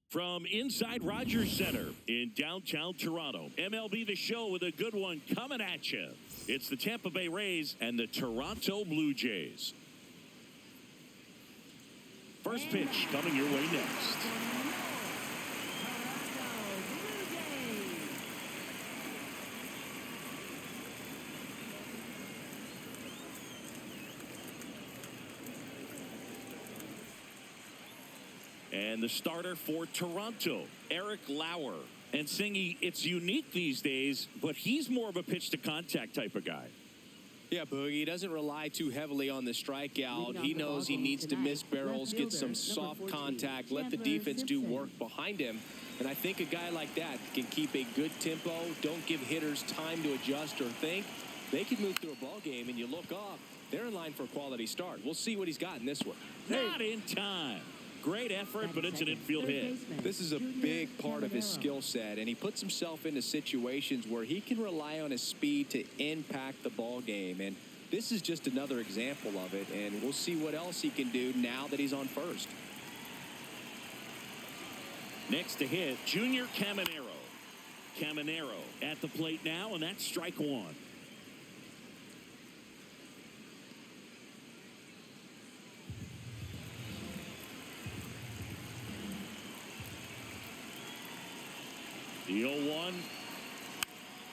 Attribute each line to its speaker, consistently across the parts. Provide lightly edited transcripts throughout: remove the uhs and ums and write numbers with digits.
Speaker 1: From inside Rogers Center in downtown Toronto, MLB The Show with a good one coming at you. It's the Tampa Bay Rays and the Toronto Blue Jays. First pitch coming your way next. And the starter for Toronto, Eric Lauer. And Singy, it's unique these days, but he's more of a pitch-to-contact type of guy.
Speaker 2: Yeah, Boogie, he doesn't rely too heavily on the strikeout. He knows he needs to miss barrels, get some soft contact, let the defense do work behind him. And I think a guy like that can keep a good tempo, don't give hitters time to adjust or think. They can move through a ball game, and you look up, they're in line for a quality start. We'll see what he's got in this one.
Speaker 1: Not in time. Great effort, but it's an infield hit.
Speaker 2: This is a big part of his skill set, and he puts himself into situations where he can rely on his speed to impact the ball game. And this is just another example of it, and we'll see what else he can do now that he's on first.
Speaker 1: Next to hit, Junior Caminero. Caminero at the plate now, and that's strike one. The 0-1,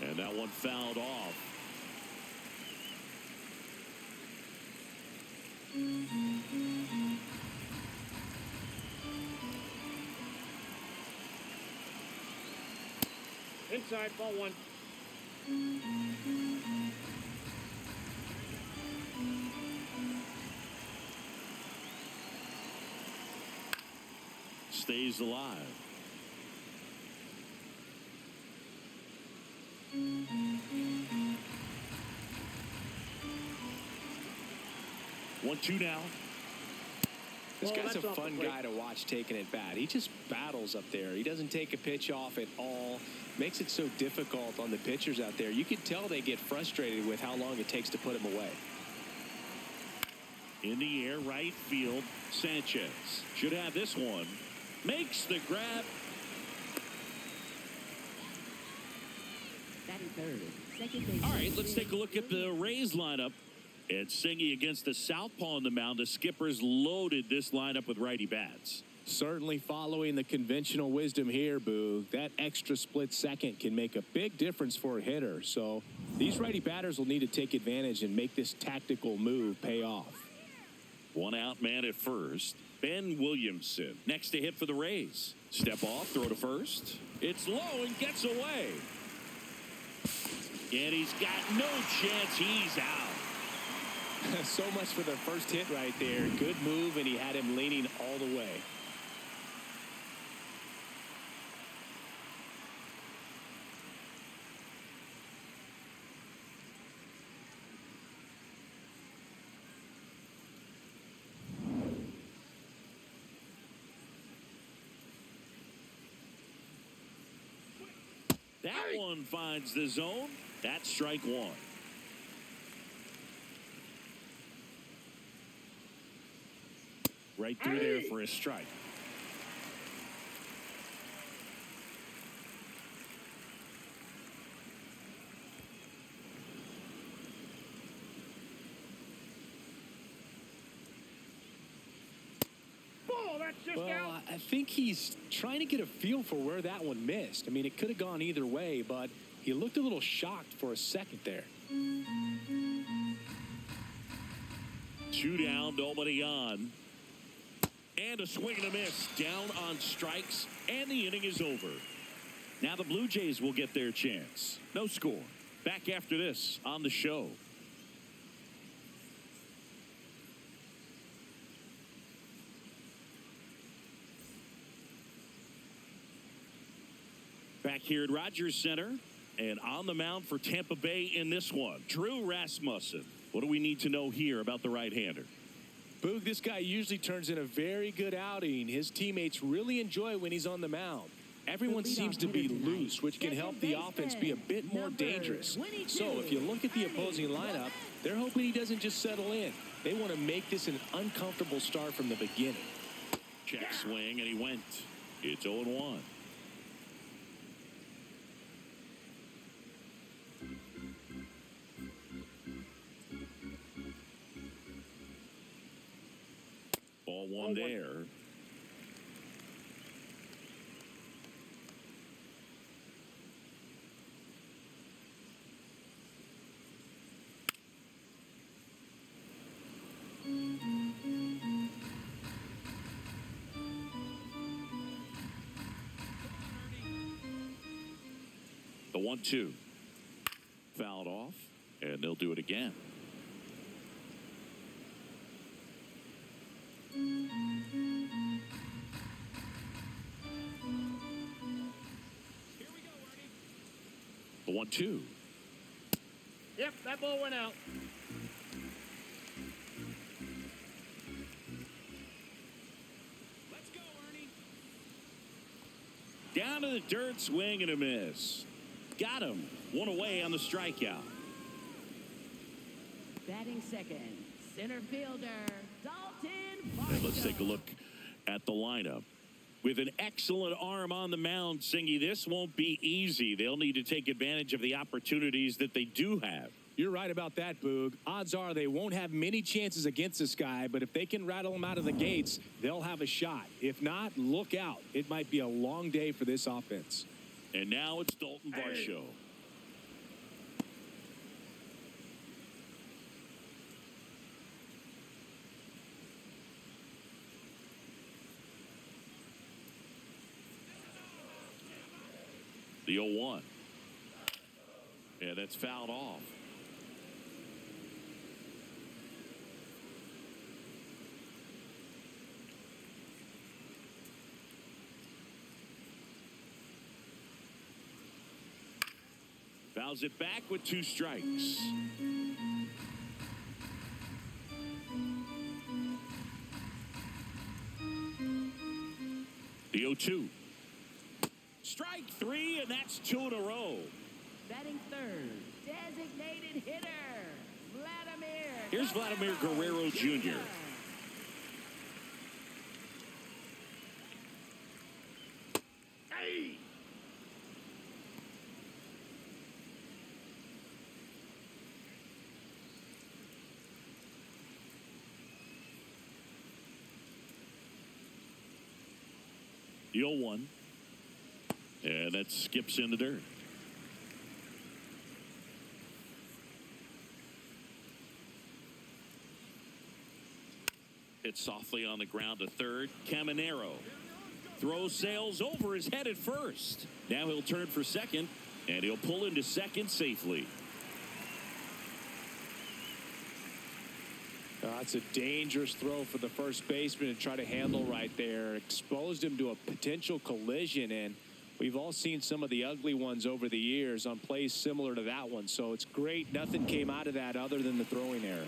Speaker 1: and that one fouled off.
Speaker 3: Inside, ball one.
Speaker 1: Stays alive. 1-2 now.
Speaker 2: This guy's a fun guy to watch taking at bat. He just battles up there. He doesn't take a pitch off at all. Makes it so difficult on the pitchers out there. You can tell they get frustrated with how long it takes to put him away.
Speaker 1: In the air, right field. Sanchez should have this one. Makes the grab. All right, let's take a look at the Rays lineup. And Singy against the southpaw on the mound. The Skippers loaded this lineup with righty bats.
Speaker 2: Certainly following the conventional wisdom here, Boo. That extra split second can make a big difference for a hitter. So these righty batters will need to take advantage and make this tactical move pay off.
Speaker 1: One out man at first. Ben Williamson next to hit for the Rays. Step off, throw to first. It's low and gets away. And he's got no chance. He's out.
Speaker 2: So much for the first hit right there. Good move, and he had him leaning all the way.
Speaker 1: That one finds the zone. That's strike one. Right through there for a strike.
Speaker 2: Well, I think he's trying to get a feel for where that one missed. I mean, it could have gone either way, but he looked a little shocked for a second there.
Speaker 1: 2 down, nobody on. And a swing and a miss. Down on strikes, and the inning is over. Now the Blue Jays will get their chance. No score. Back after this on the show. Back here at Rogers Center, and on the mound for Tampa Bay in this one, Drew Rasmussen. What do we need to know here about the right-hander?
Speaker 2: Boog, this guy usually turns in a very good outing. His teammates really enjoy when he's on the mound. Everyone seems to be loose, which can help the offense be a bit more dangerous. So if you look at the opposing lineup, they're hoping he doesn't just settle in. They want to make this an uncomfortable start from the beginning.
Speaker 1: Check swing, and he went It's 0-1. Ball one there. The 1-2. Fouled off, and they'll do it again. The 1-2.
Speaker 3: Yep, that ball went out.
Speaker 2: Let's go, Ernie.
Speaker 1: Down to the dirt, swing and a miss. Got him. One away on the strikeout.
Speaker 4: Batting second, center fielder, Dalton.
Speaker 1: And let's take a look at the lineup. With an excellent arm on the mound, Singy, this won't be easy. They'll need to take advantage of the opportunities that they do have.
Speaker 2: You're right about that, Boog. Odds are they won't have many chances against this guy, but if they can rattle him out of the gates, they'll have a shot. If not, look out. It might be a long day for this offense.
Speaker 1: And now it's Dalton Varsho. The 0-1. Yeah, that's fouled off. Fouls it back with 2 strikes. The 0-2. Strike 3, and that's 2 in a row.
Speaker 4: Batting third, designated hitter, Vladimir.
Speaker 1: Here's Vladimir Guerrero Jr. Hey! The 0-1. And that skips in the dirt. Hit softly on the ground to third. Caminero throws sails over his head at first. Now he'll turn for second, and he'll pull into second safely.
Speaker 2: That's a dangerous throw for the first baseman to try to handle right there. Exposed him to a potential collision, and we've all seen some of the ugly ones over the years on plays similar to that one. So it's great nothing came out of that other than the throwing error.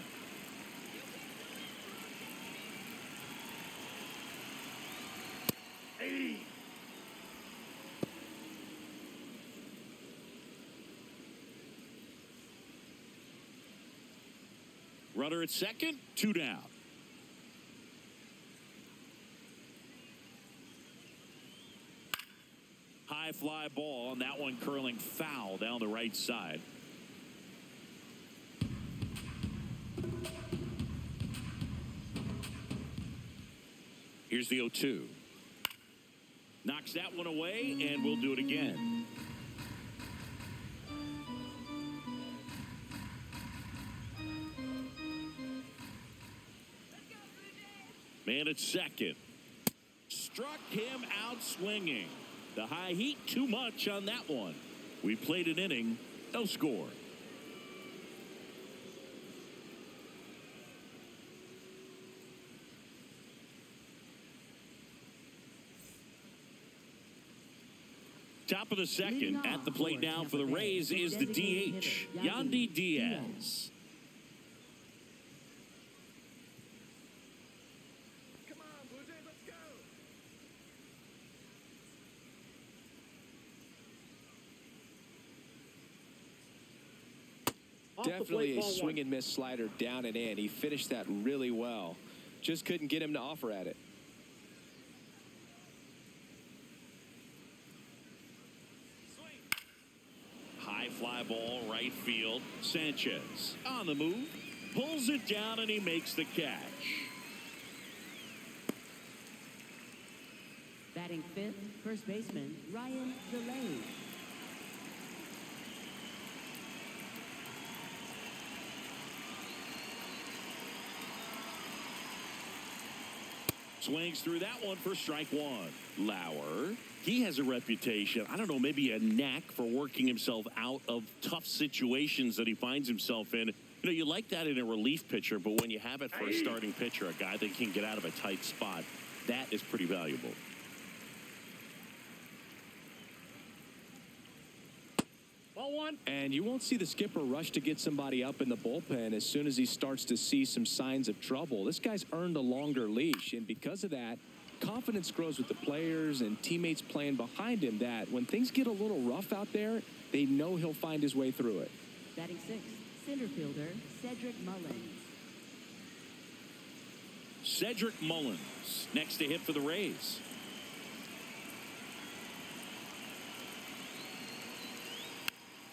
Speaker 1: Runner at second, 2 down. High fly ball, and that one curling foul down the right side. Here's the 0-2. Knocks that one away, and we'll do it again. Man at second. Struck him out swinging. The high heat, too much on that one. We played an inning, no score. Top of the second. At the plate now for the Rays is the DH, Yandy Diaz.
Speaker 2: Definitely a swing and miss slider down and in. He finished that really well. Just couldn't get him to offer at it.
Speaker 1: high fly ball right field. Sanchez on the move. Pulls it down and he makes the catch.
Speaker 4: Batting fifth, first baseman Ryan Delay.
Speaker 1: Swings through that one for strike one. Lauer, he has a reputation, I don't know, maybe a knack for working himself out of tough situations that he finds himself in. You know, you like that in a relief pitcher, but when you have it for a starting pitcher, a guy that can get out of a tight spot, that is pretty valuable.
Speaker 3: Ball one.
Speaker 2: And you won't see the skipper rush to get somebody up in the bullpen as soon as he starts to see some signs of trouble. This guy's earned a longer leash, and because of that, confidence grows with the players and teammates playing behind him that when things get a little rough out there, they know he'll find his way through it.
Speaker 4: Batting sixth, center fielder Cedric Mullins.
Speaker 1: Cedric Mullins next to hit for the Rays.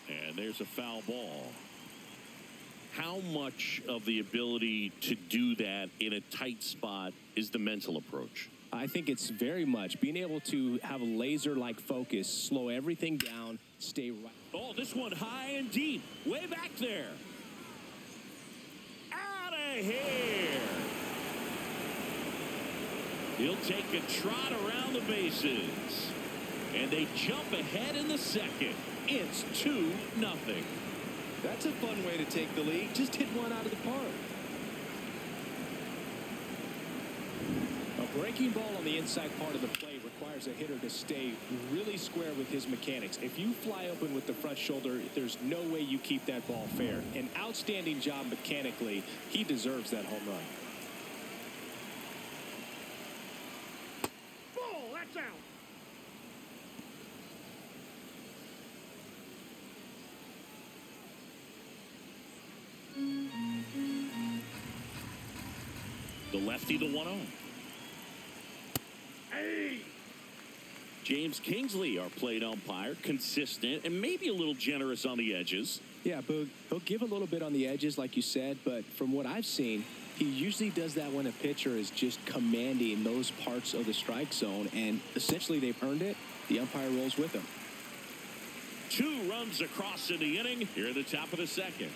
Speaker 1: And there's a foul ball. How much of the ability to do that in a tight spot is the mental approach?
Speaker 2: I think it's very much being able to have a laser-like focus, slow everything down, stay right.
Speaker 1: Oh, this one high and deep, way back there. Out of here. He'll take a trot around the bases. And they jump ahead in the second. It's 2-0.
Speaker 2: That's a fun way to take the lead. Just hit one out of the park. A breaking ball on the inside part of the plate requires a hitter to stay really square with his mechanics. If you fly open with the front shoulder, there's no way you keep that ball fair. An outstanding job mechanically. He deserves that home run.
Speaker 3: Ball, that's out.
Speaker 1: The lefty, the 1-0.
Speaker 3: Hey.
Speaker 1: James Kingsley, our plate umpire, consistent and maybe a little generous on the edges.
Speaker 2: Yeah, Boog, he'll give a little bit on the edges, like you said, but from what I've seen, he usually does that when a pitcher is just commanding those parts of the strike zone, and essentially they've earned it. The umpire rolls with him.
Speaker 1: 2 runs across in the inning here at the top of the second.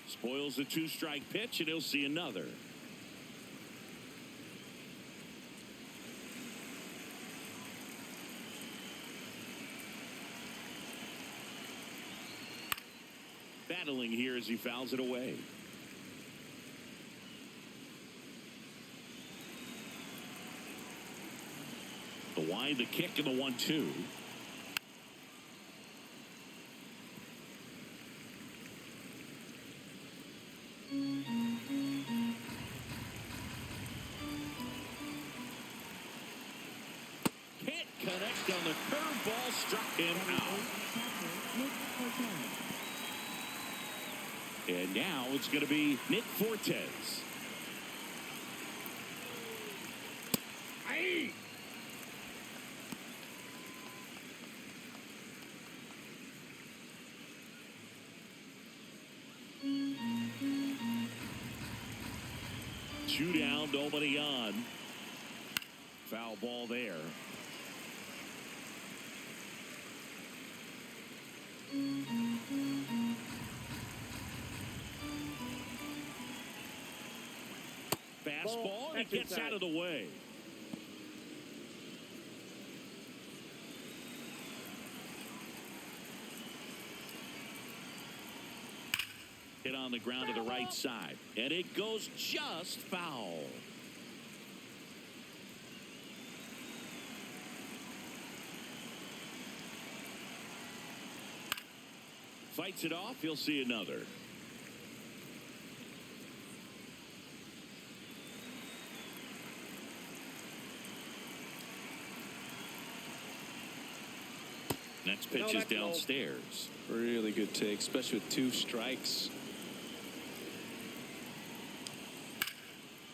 Speaker 1: Spoils the 2-strike pitch, and he'll see another. Battling here as he fouls it away. The wind, the kick, and the 1-2. Can't connect on the curveball, struck him out. And now it's going to be Nick Fortes.
Speaker 3: Hey.
Speaker 1: Two down, nobody on. Foul ball there. Fastball, and it gets out of the way. Hit on the ground to the right side, and it goes just foul. Fights it off, he'll see another. Next pitch is downstairs.
Speaker 2: Really good take, especially with 2 strikes.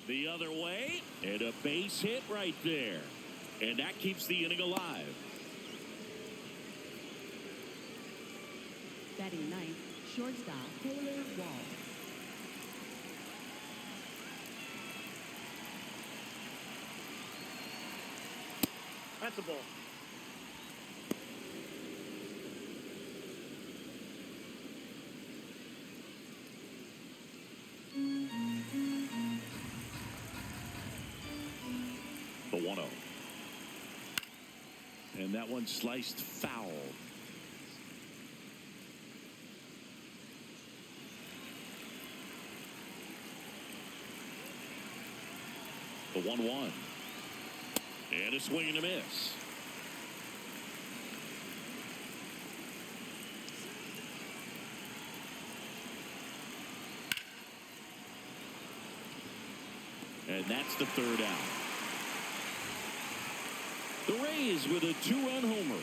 Speaker 1: The other way, and a base hit right there. And that keeps the inning alive.
Speaker 4: Batting ninth, shortstop Taylor Wall.
Speaker 3: That's a ball.
Speaker 1: The 1-0. And that one sliced foul. The 1-1. And a swing and a miss. And that's the third out. The Rays with a 2-run homer.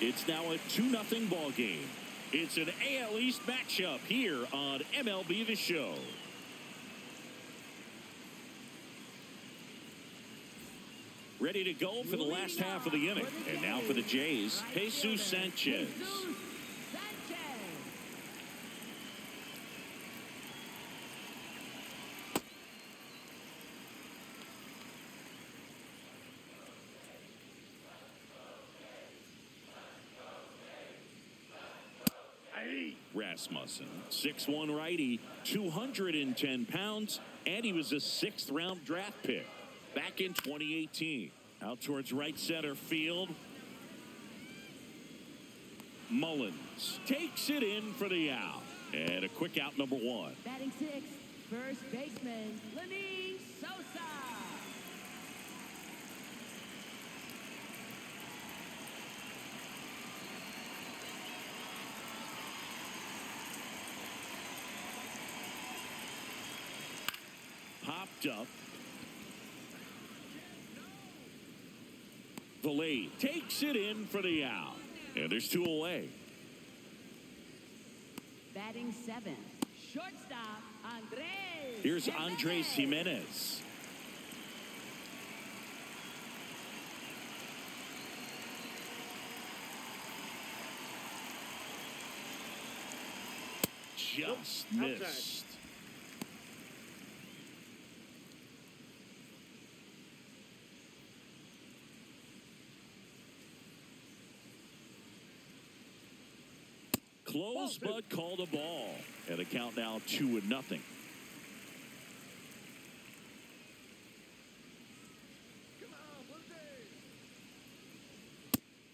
Speaker 1: It's now a 2-0 ball game. It's an AL East matchup here on MLB The Show. Ready to go for the last half of the inning. And now for the Jays, Jesus Sanchez. Rasmussen, 6'1" righty, 210 pounds, and he was a 6th round draft pick back in 2018. Out towards right center field. Mullins takes it in for the out. And a quick out, number 1.
Speaker 4: Batting sixth, first baseman Lenny Sosa.
Speaker 1: Popped up. Valet takes it in for the out. And there's 2 away.
Speaker 4: Batting seventh, shortstop Andres.
Speaker 1: Here's Andres Jimenez. Just missed. Close, but called a ball. And a count now 2-0.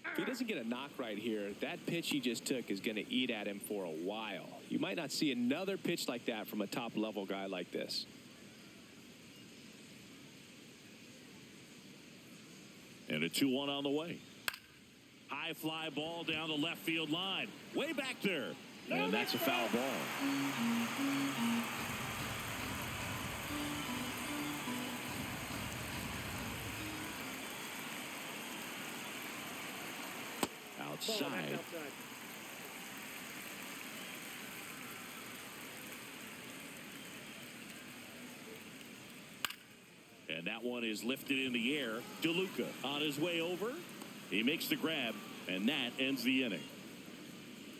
Speaker 2: If he doesn't get a knock right here, that pitch he just took is going to eat at him for a while. You might not see another pitch like that from a top-level guy like this.
Speaker 1: And a 2-1 on the way. High fly ball down the left field line. Way back there. And that's a foul ball. Outside. And that one is lifted in the air. DeLuca on his way over. He makes the grab, and that ends the inning.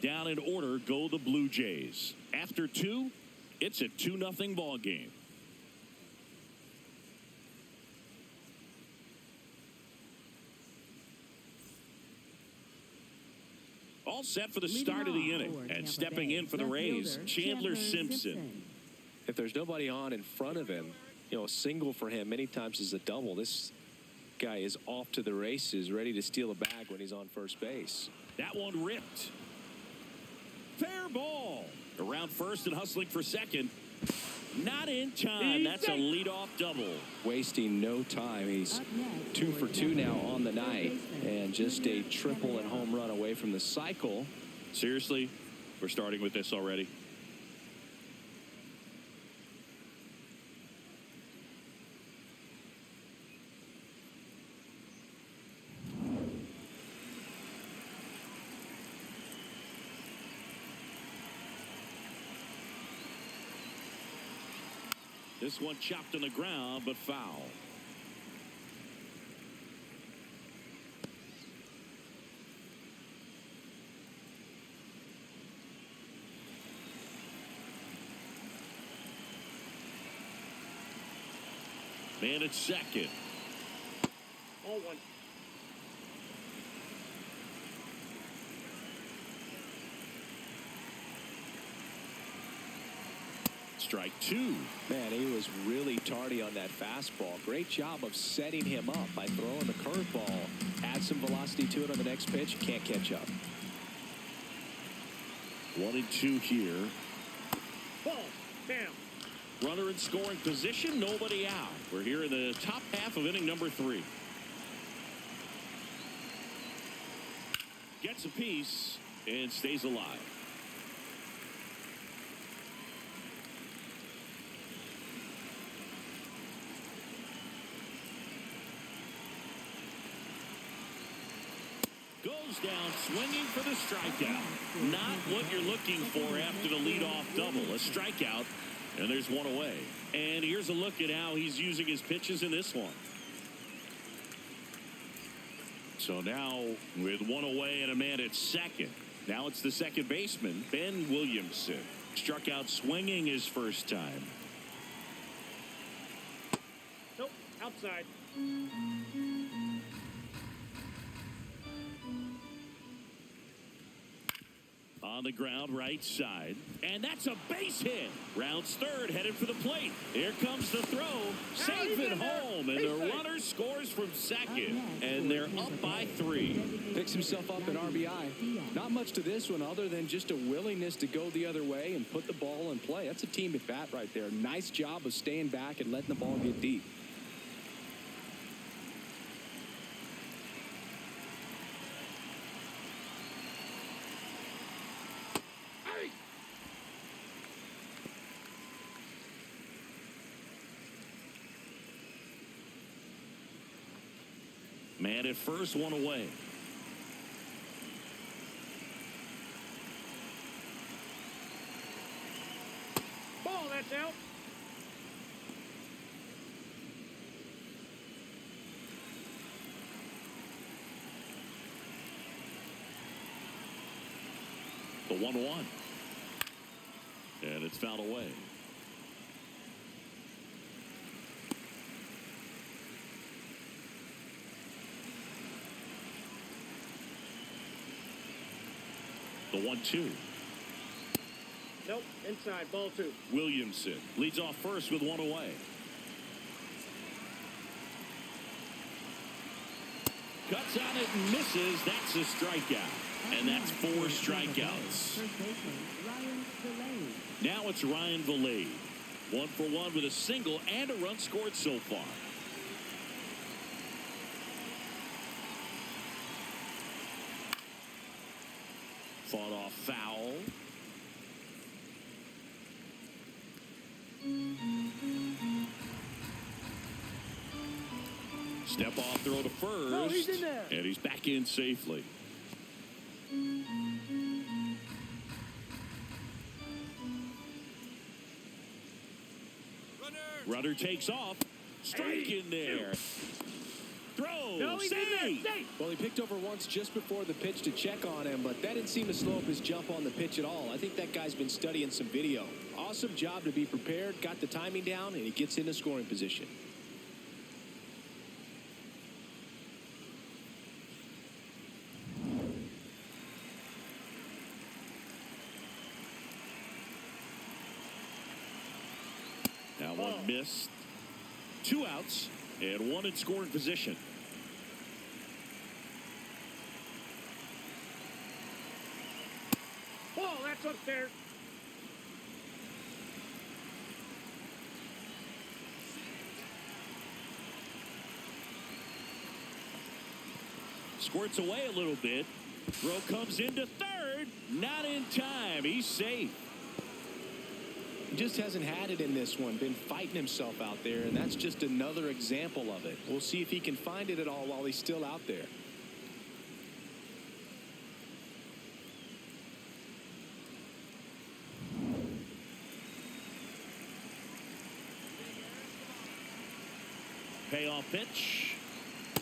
Speaker 1: Down in order go the Blue Jays. After 2, it's a 2-0 ball game. All set for the start of the inning. And stepping in for the Rays, Chandler Simpson.
Speaker 2: If there's nobody on in front of him, you know, a single for him many times is a double. This guy is off to the races, ready to steal a bag when he's on first base.
Speaker 1: That one ripped. Fair ball. Around first and hustling for second. Not in time. That's a leadoff double.
Speaker 2: Wasting no time. He's 2 for 2 now on the night. And just a triple and home run away from the cycle.
Speaker 1: Seriously? We're starting with this already? This one chopped on the ground, but foul. Man at second.
Speaker 3: Ball one.
Speaker 1: Strike two.
Speaker 2: Man, he was really tardy on that fastball. Great job of setting him up by throwing the curveball. Add some velocity to it on the next pitch. Can't catch up.
Speaker 1: 1-2 here.
Speaker 3: Ball. Down.
Speaker 1: Runner in scoring position. Nobody out. We're here in the top half of inning number 3. Gets a piece and stays alive. Goes down swinging for the strikeout. Not what you're looking for after the leadoff double. A strikeout, and there's one away. And here's a look at how he's using his pitches in this one. So now with one away and a man at second. Now it's the second baseman, Ben Williamson. Struck out swinging his first time.
Speaker 3: Nope. Outside.
Speaker 1: On the ground right side. And that's a base hit. Rounds third, headed for the plate. Here comes the throw. Safe at home. And the runner scores from second. And they're up by 3.
Speaker 2: Picks himself up an RBI. Not much to this one other than just a willingness to go the other way and put the ball in play. That's a team at bat right there. Nice job of staying back and letting the ball get deep.
Speaker 1: Man at first, one away.
Speaker 3: Ball. That's out.
Speaker 1: The 1-1. And it's fouled away. The 1-2.
Speaker 3: Nope. Inside. Ball 2.
Speaker 1: Williamson leads off first with one away. Cuts on it and misses. That's a strikeout. And that's 4 strikeouts.
Speaker 4: First baseman, Ryan Vilade.
Speaker 1: Now it's Ryan Vilade. 1 for 1 with a single and a run scored so far. Fought off foul. Step off throw to first.
Speaker 3: No, he's in there.
Speaker 1: And he's back in safely. Runner takes off. Strike in there. Throw.
Speaker 3: No, he's in there. Safe.
Speaker 2: Well, he picked over once just before the pitch to check on him, but that didn't seem to slow up his jump on the pitch at all. I think that guy's been studying some video. Awesome job to be prepared, got the timing down, and he gets into scoring position.
Speaker 1: Now one missed. 2 outs and 1 in scoring position.
Speaker 3: Ball. That's up there.
Speaker 1: Squirts away a little bit. Throw comes into third. Not in time. He's safe.
Speaker 2: He just hasn't had it in this one. Been fighting himself out there, and that's just another example of it. We'll see if he can find it at all while he's still out there.
Speaker 1: Payoff pitch.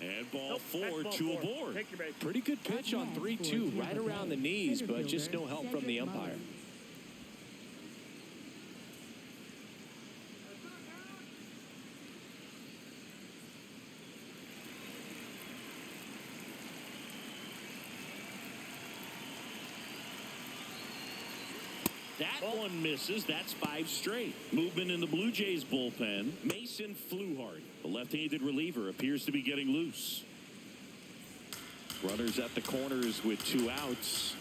Speaker 1: And ball
Speaker 3: Nope,
Speaker 1: 4,
Speaker 3: that's ball
Speaker 1: 2
Speaker 3: 4.
Speaker 1: aboard.
Speaker 3: Take your base.
Speaker 2: Pretty good pitch on 3-2, right around the knees, but just no help from the umpire.
Speaker 1: That one misses. That's 5 straight. Movement in the Blue Jays bullpen. Mason Fluhardt, the left-handed reliever, appears to be getting loose. Runners at the corners with 2 outs.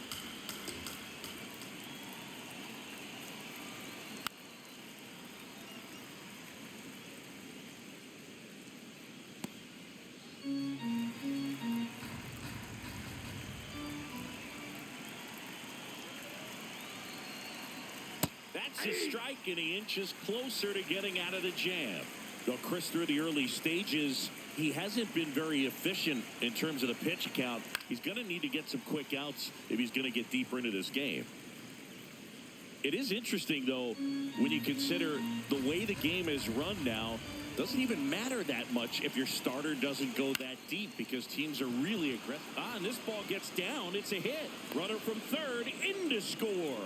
Speaker 1: That's a strike, and he inches closer to getting out of the jam. Though Chris, through the early stages, he hasn't been very efficient in terms of the pitch count. He's going to need to get some quick outs if he's going to get deeper into this game. It is interesting, though, when you consider the way the game is run now. Doesn't even matter that much if your starter doesn't go that deep because teams are really aggressive. And this ball gets down. It's a hit. Runner from third in to score.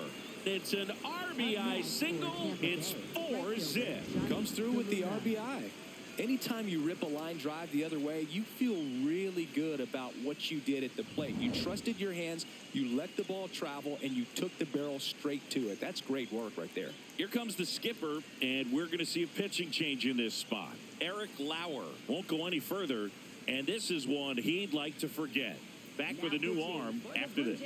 Speaker 1: It's an RBI single. It's 4-zip.
Speaker 2: Comes through with the RBI. Anytime you rip a line drive the other way, you feel really good about what you did at the plate. You trusted your hands, you let the ball travel, and you took the barrel straight to it. That's great work right there.
Speaker 1: Here comes the skipper, and we're going to see a pitching change in this spot. Eric Lauer won't go any further, and this is one he'd like to forget. Back with a new arm after this.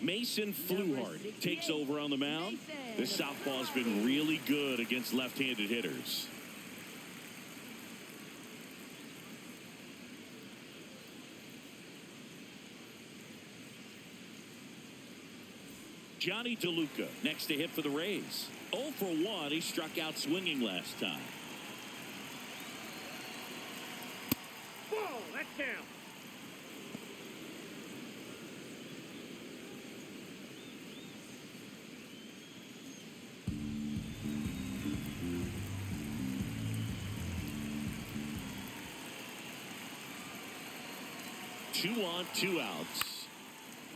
Speaker 1: Mason Fluhardt takes over on the mound. This southpaw's been really good against left-handed hitters. Johnny DeLuca next to hit for the Rays. 0 for 1. He struck out swinging last time.
Speaker 3: Whoa, that's down.
Speaker 1: Two on, 2 outs.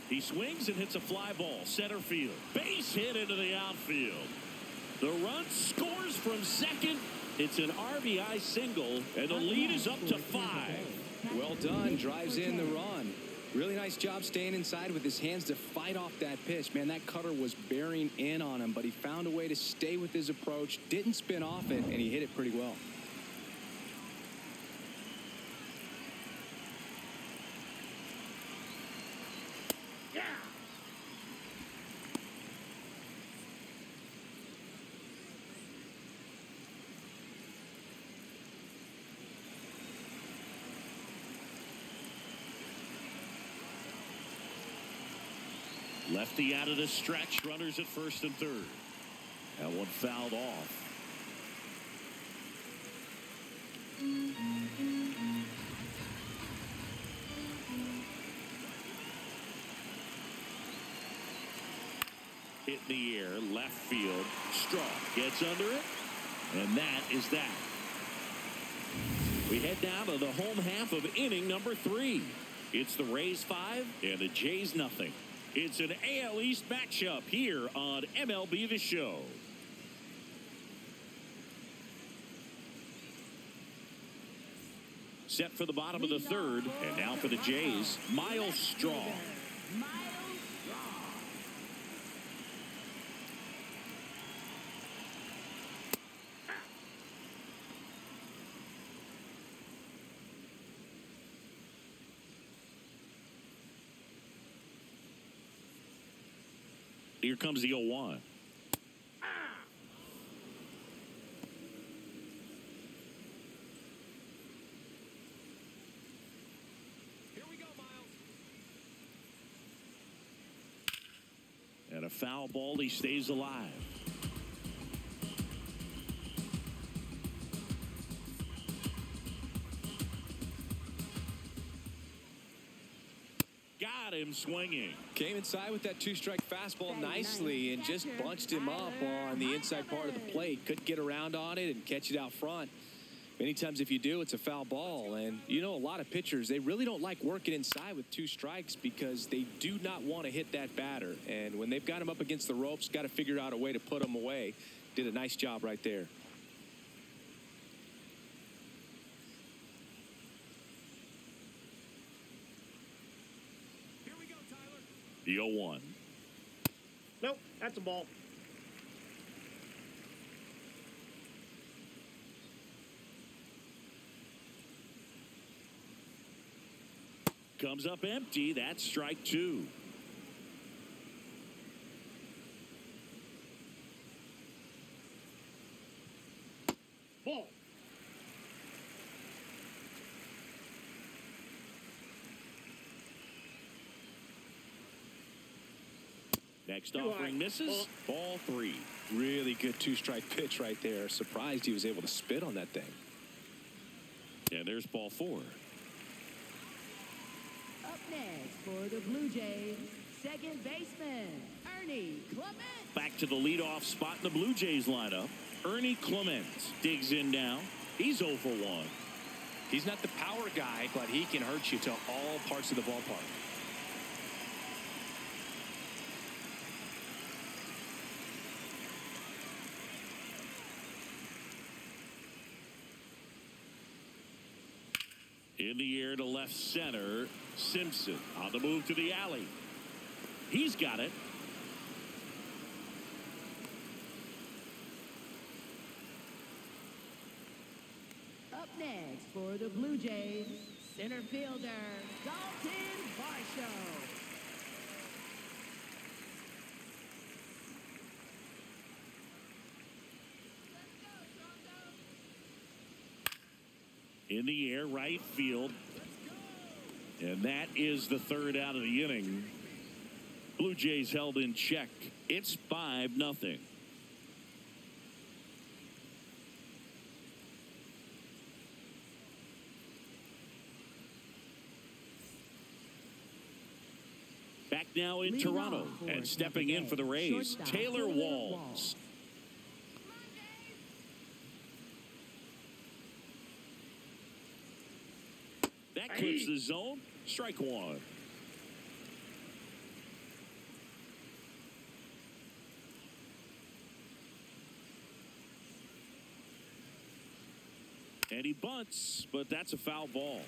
Speaker 1: He swings and hits a fly ball. Center field. Base hit into the outfield. The run scores from second. It's an RBI single, and the lead is up to 5.
Speaker 2: Well done. Drives in the run. Really nice job staying inside with his hands to fight off that pitch. Man, that cutter was bearing in on him, but he found a way to stay with his approach, didn't spin off it, and he hit it pretty well.
Speaker 1: Lefty out of the stretch. Runners at first and third. That one fouled off. Hit in the air. Left field. Straw gets under it. And that is that. We head down to the home half of inning number 3. It's the Rays 5 and the Jays nothing. It's an AL East matchup here on MLB The Show. Set for the bottom of the third, and now for the Jays, Miles Straw. Here comes the 0-1.
Speaker 2: Here we go, Miles.
Speaker 1: And a foul ball. He stays alive. Got him swinging.
Speaker 2: Came inside with that 2-strike fastball nicely and just bunched him up on the inside part of the plate. Couldn't get around on it and catch it out front. Many times if you do, it's a foul ball. And you know, a lot of pitchers, they really don't like working inside with 2 strikes because they do not want to hit that batter. And when they've got him up against the ropes, got to figure out a way to put him away. Did a nice job right there.
Speaker 1: The 0-1.
Speaker 3: Nope, that's a ball.
Speaker 1: comes up empty. That's strike two.
Speaker 3: Ball.
Speaker 1: Next offering misses. Ball three.
Speaker 2: Really good two-strike pitch right there. Surprised he was able to spit on that thing.
Speaker 1: And there's ball four.
Speaker 4: Up next for the Blue Jays, second baseman, Ernie Clement.
Speaker 1: Back to the leadoff spot in the Blue Jays lineup. Ernie Clement digs in now. He's 0 for 1.
Speaker 2: He's not the power guy, but he can hurt you to all parts of the ballpark.
Speaker 1: In the air to left center. Simpson on the move to the alley. He's got it.
Speaker 4: Up next for the Blue Jays, center fielder, Dalton Varsho.
Speaker 1: In the air, right field. And that is the third out of the inning. Blue Jays held in check. It's 5-0. Back now in Toronto, and stepping in for the Rays, Taylor Walls. That clips the zone. Strike one. And he bunts, but that's a foul ball.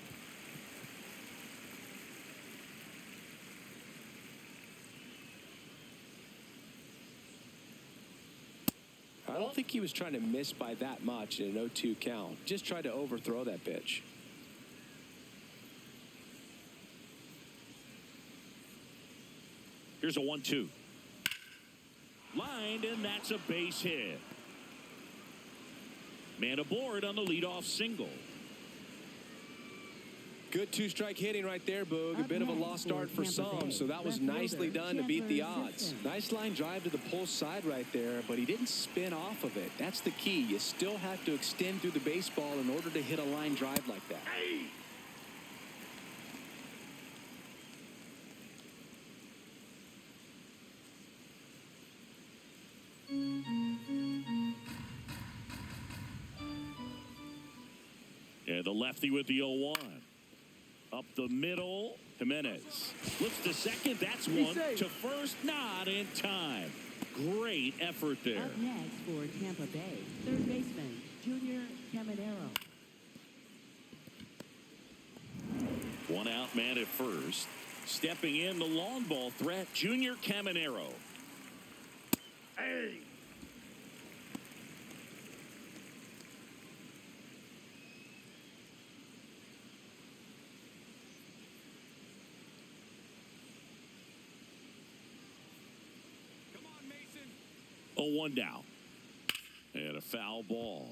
Speaker 2: I don't think he was trying to miss by that much in an 0-2 count. Just tried to overthrow that pitch.
Speaker 1: Here's a 1-2. Lined, and that's a base hit. Man aboard on the leadoff single.
Speaker 2: Good two-strike hitting right there, Boog. A bit of a lost start for some, so that was nicely done to beat the odds. Nice line drive to the pull side right there, but he didn't spin off of it. That's the key. You still have to extend through the baseball in order to hit a line drive like that.
Speaker 1: And the lefty with the 0-1. Up the middle, Jimenez. Flips to second. That's one. To first, not in time. Great effort there.
Speaker 4: Up next for Tampa Bay, third baseman, Junior Caminero.
Speaker 1: One out man at first. Stepping in the long ball threat, Junior Caminero.
Speaker 3: Hey.
Speaker 2: Come on, Mason.
Speaker 1: 0-1 down. And a foul ball.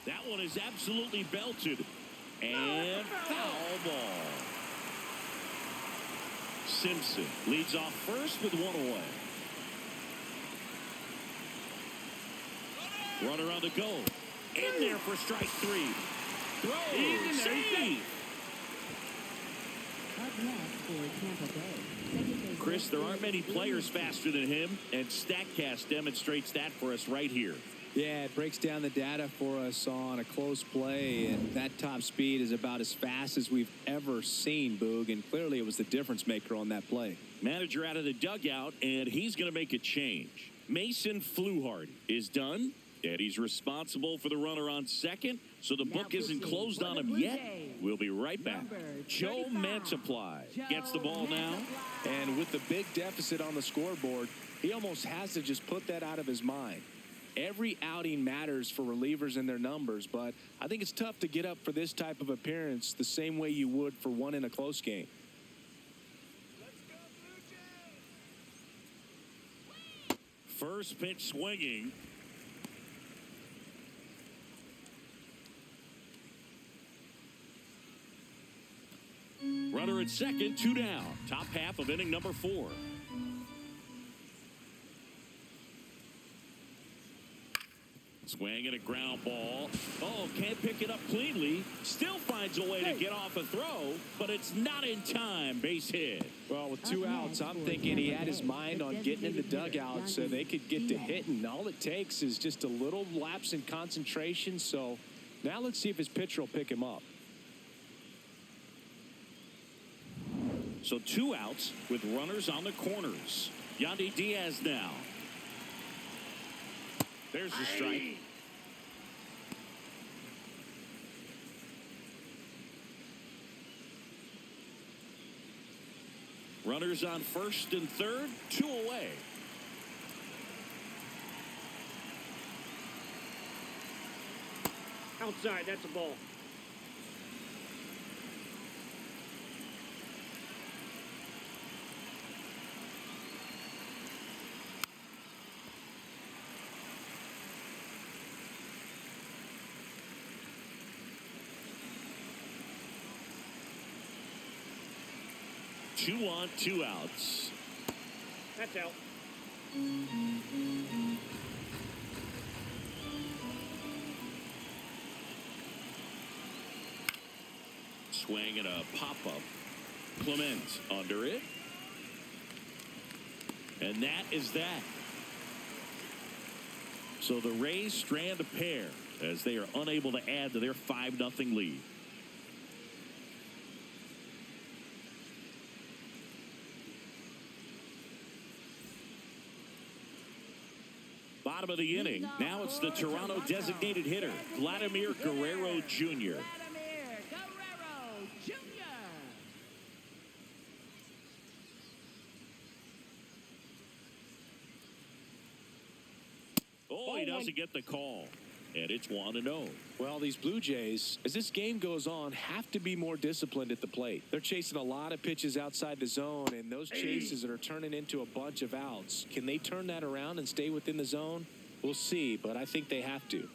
Speaker 1: That one is absolutely belted. And foul ball. Simpson leads off first with one away. Runner on the go. In there for strike three. Throw. Save.
Speaker 4: Up next for Tampa Bay, second baseman,
Speaker 1: Chris, there aren't many players faster than him, and StatCast demonstrates that for us right here.
Speaker 2: Yeah, it breaks down the data for us on a close play, and that top speed is about as fast as we've ever seen, Boog, and clearly it was the difference maker on that play.
Speaker 1: Manager out of the dugout, and he's going to make a change. Mason Fluharty is done And he's responsible for the runner on second, so the book isn't closed on him yet. We'll be right back. Joe Mantiply gets the ball now.
Speaker 2: And with the big deficit on the scoreboard, he almost has to just put that out of his mind. Every outing matters for relievers and their numbers, but I think it's tough to get up for this type of appearance the same way you would for one in a close game.
Speaker 1: First pitch swinging. Runner at second, 2 down. Top half of inning number 4. Swing and a ground ball. Oh, can't pick it up cleanly. Still finds a way to get off a throw, but it's not in time. Base hit.
Speaker 2: Well, with 2 outs, I'm thinking he had his mind on getting in the dugout so they could get to hitting. All it takes is just a little lapse in concentration. So now let's see if his pitcher will pick him up.
Speaker 1: So 2 outs with runners on the corners. Yandy Diaz now. There's the strike. Runners on first and third, 2 away.
Speaker 3: Outside, that's a ball.
Speaker 1: Two on, 2 outs.
Speaker 3: That's out.
Speaker 1: Swing and a pop-up. Clement under it. And that is that. So the Rays strand a pair as they are unable to add to their 5-0 lead. Bottom of the inning. Now it's the Toronto designated hitter, Vladimir Guerrero Jr. Oh, he doesn't get the call. And it's 1-0.
Speaker 2: Well, these Blue Jays, as this game goes on, have to be more disciplined at the plate. They're chasing a lot of pitches outside the zone, and those chases are turning into a bunch of outs. Can they turn that around and stay within the zone? We'll see, but I think they have to.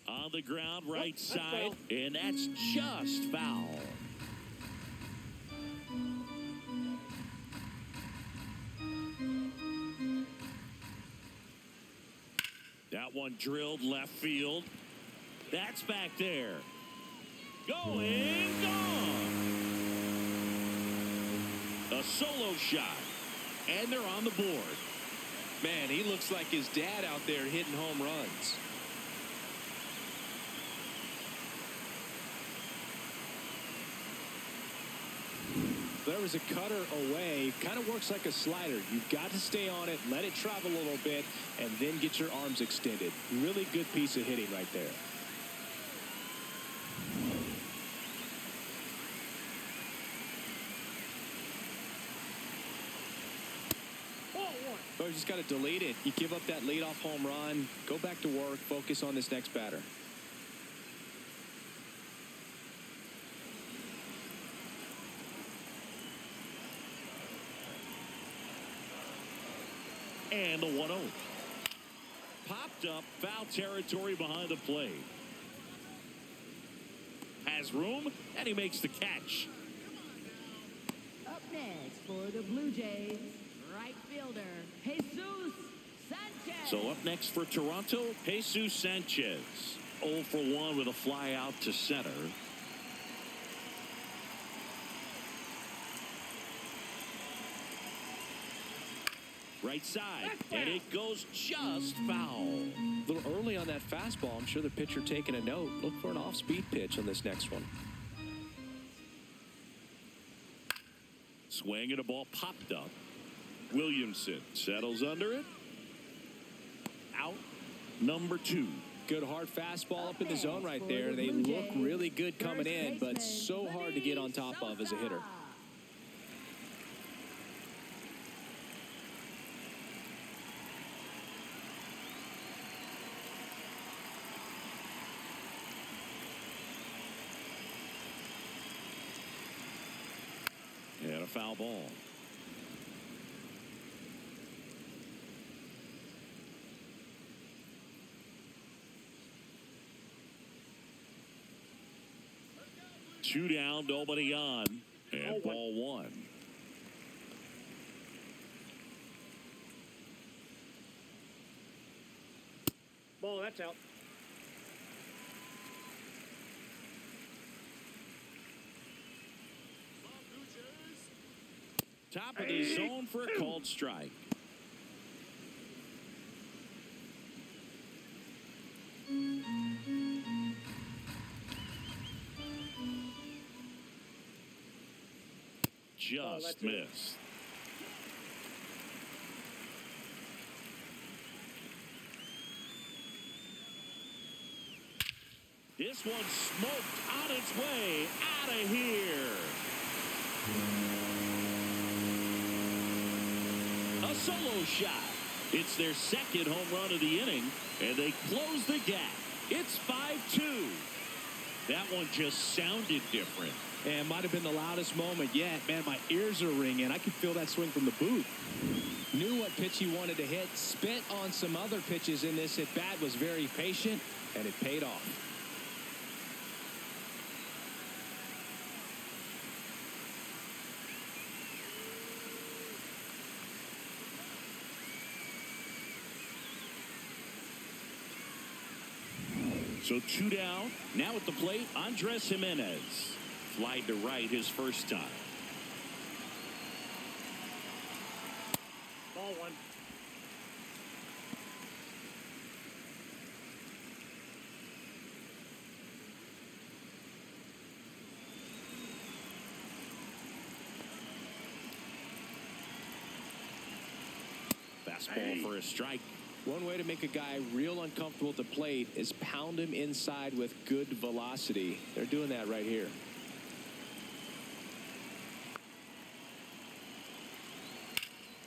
Speaker 1: On the ground, right side, and that's just foul. That one drilled left field. That's back there. Going, gone. A solo shot. And they're on the board.
Speaker 2: Man, he looks like his dad out there hitting home runs. There was a cutter away. Kind of works like a slider. You've got to stay on it, let it travel a little bit, and then get your arms extended. Really good piece of hitting right there. Oh, you just got to delete it. You give up that leadoff home run, go back to work, focus on this next batter.
Speaker 1: And the 1-0. Popped up, foul territory behind the plate. Has room, and he makes the catch.
Speaker 4: Up next for the Blue Jays, right fielder, Jesus Sanchez.
Speaker 1: So up next for Toronto, Jesus Sanchez. 0 for 1 with a fly out to center. Right side, and it goes just foul.
Speaker 2: A little early on that fastball. I'm sure the pitcher taking a note. Look for an off-speed pitch on this next one.
Speaker 1: Swing and a ball popped up. Williamson settles under it. Out. number 2.
Speaker 2: Good hard fastball up in the zone right there. They look really good coming in, but so hard to get on top of as a hitter.
Speaker 1: And a foul ball. Two down, nobody on, and ball 1.
Speaker 3: Ball, that's out.
Speaker 1: Top of the zone for a called strike. Just missed. This one smoked on its way out of here. A solo shot. It's their second home run of the inning, and they close the gap. It's 5-2. That one just sounded different.
Speaker 2: And might have been the loudest moment yet. Man, my ears are ringing. I could feel that swing from the booth. Knew what pitch he wanted to hit. Spit on some other pitches in this at bat. Was very patient, and it paid off.
Speaker 1: So 2 down. Now at the plate, Andres Jimenez. Flied to right his first time.
Speaker 3: Ball 1.
Speaker 1: Fastball for a strike.
Speaker 2: One way to make a guy real uncomfortable at the plate is pound him inside with good velocity. They're doing that right here.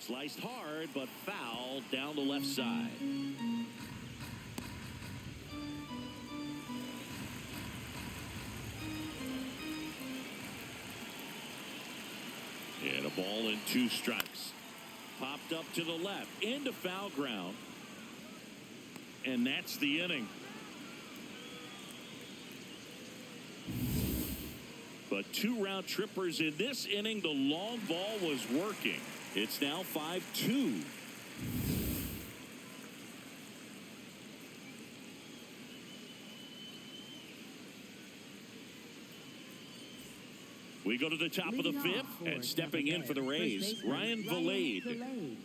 Speaker 1: Sliced hard, but foul down the left side. And a ball and 2 strikes. Popped up to the left into foul ground. And that's the inning. But 2 round trippers in this inning. The long ball was working. It's now 5-2. We go to the top of the 5th, and stepping in for the Rays, Ryan Vilade.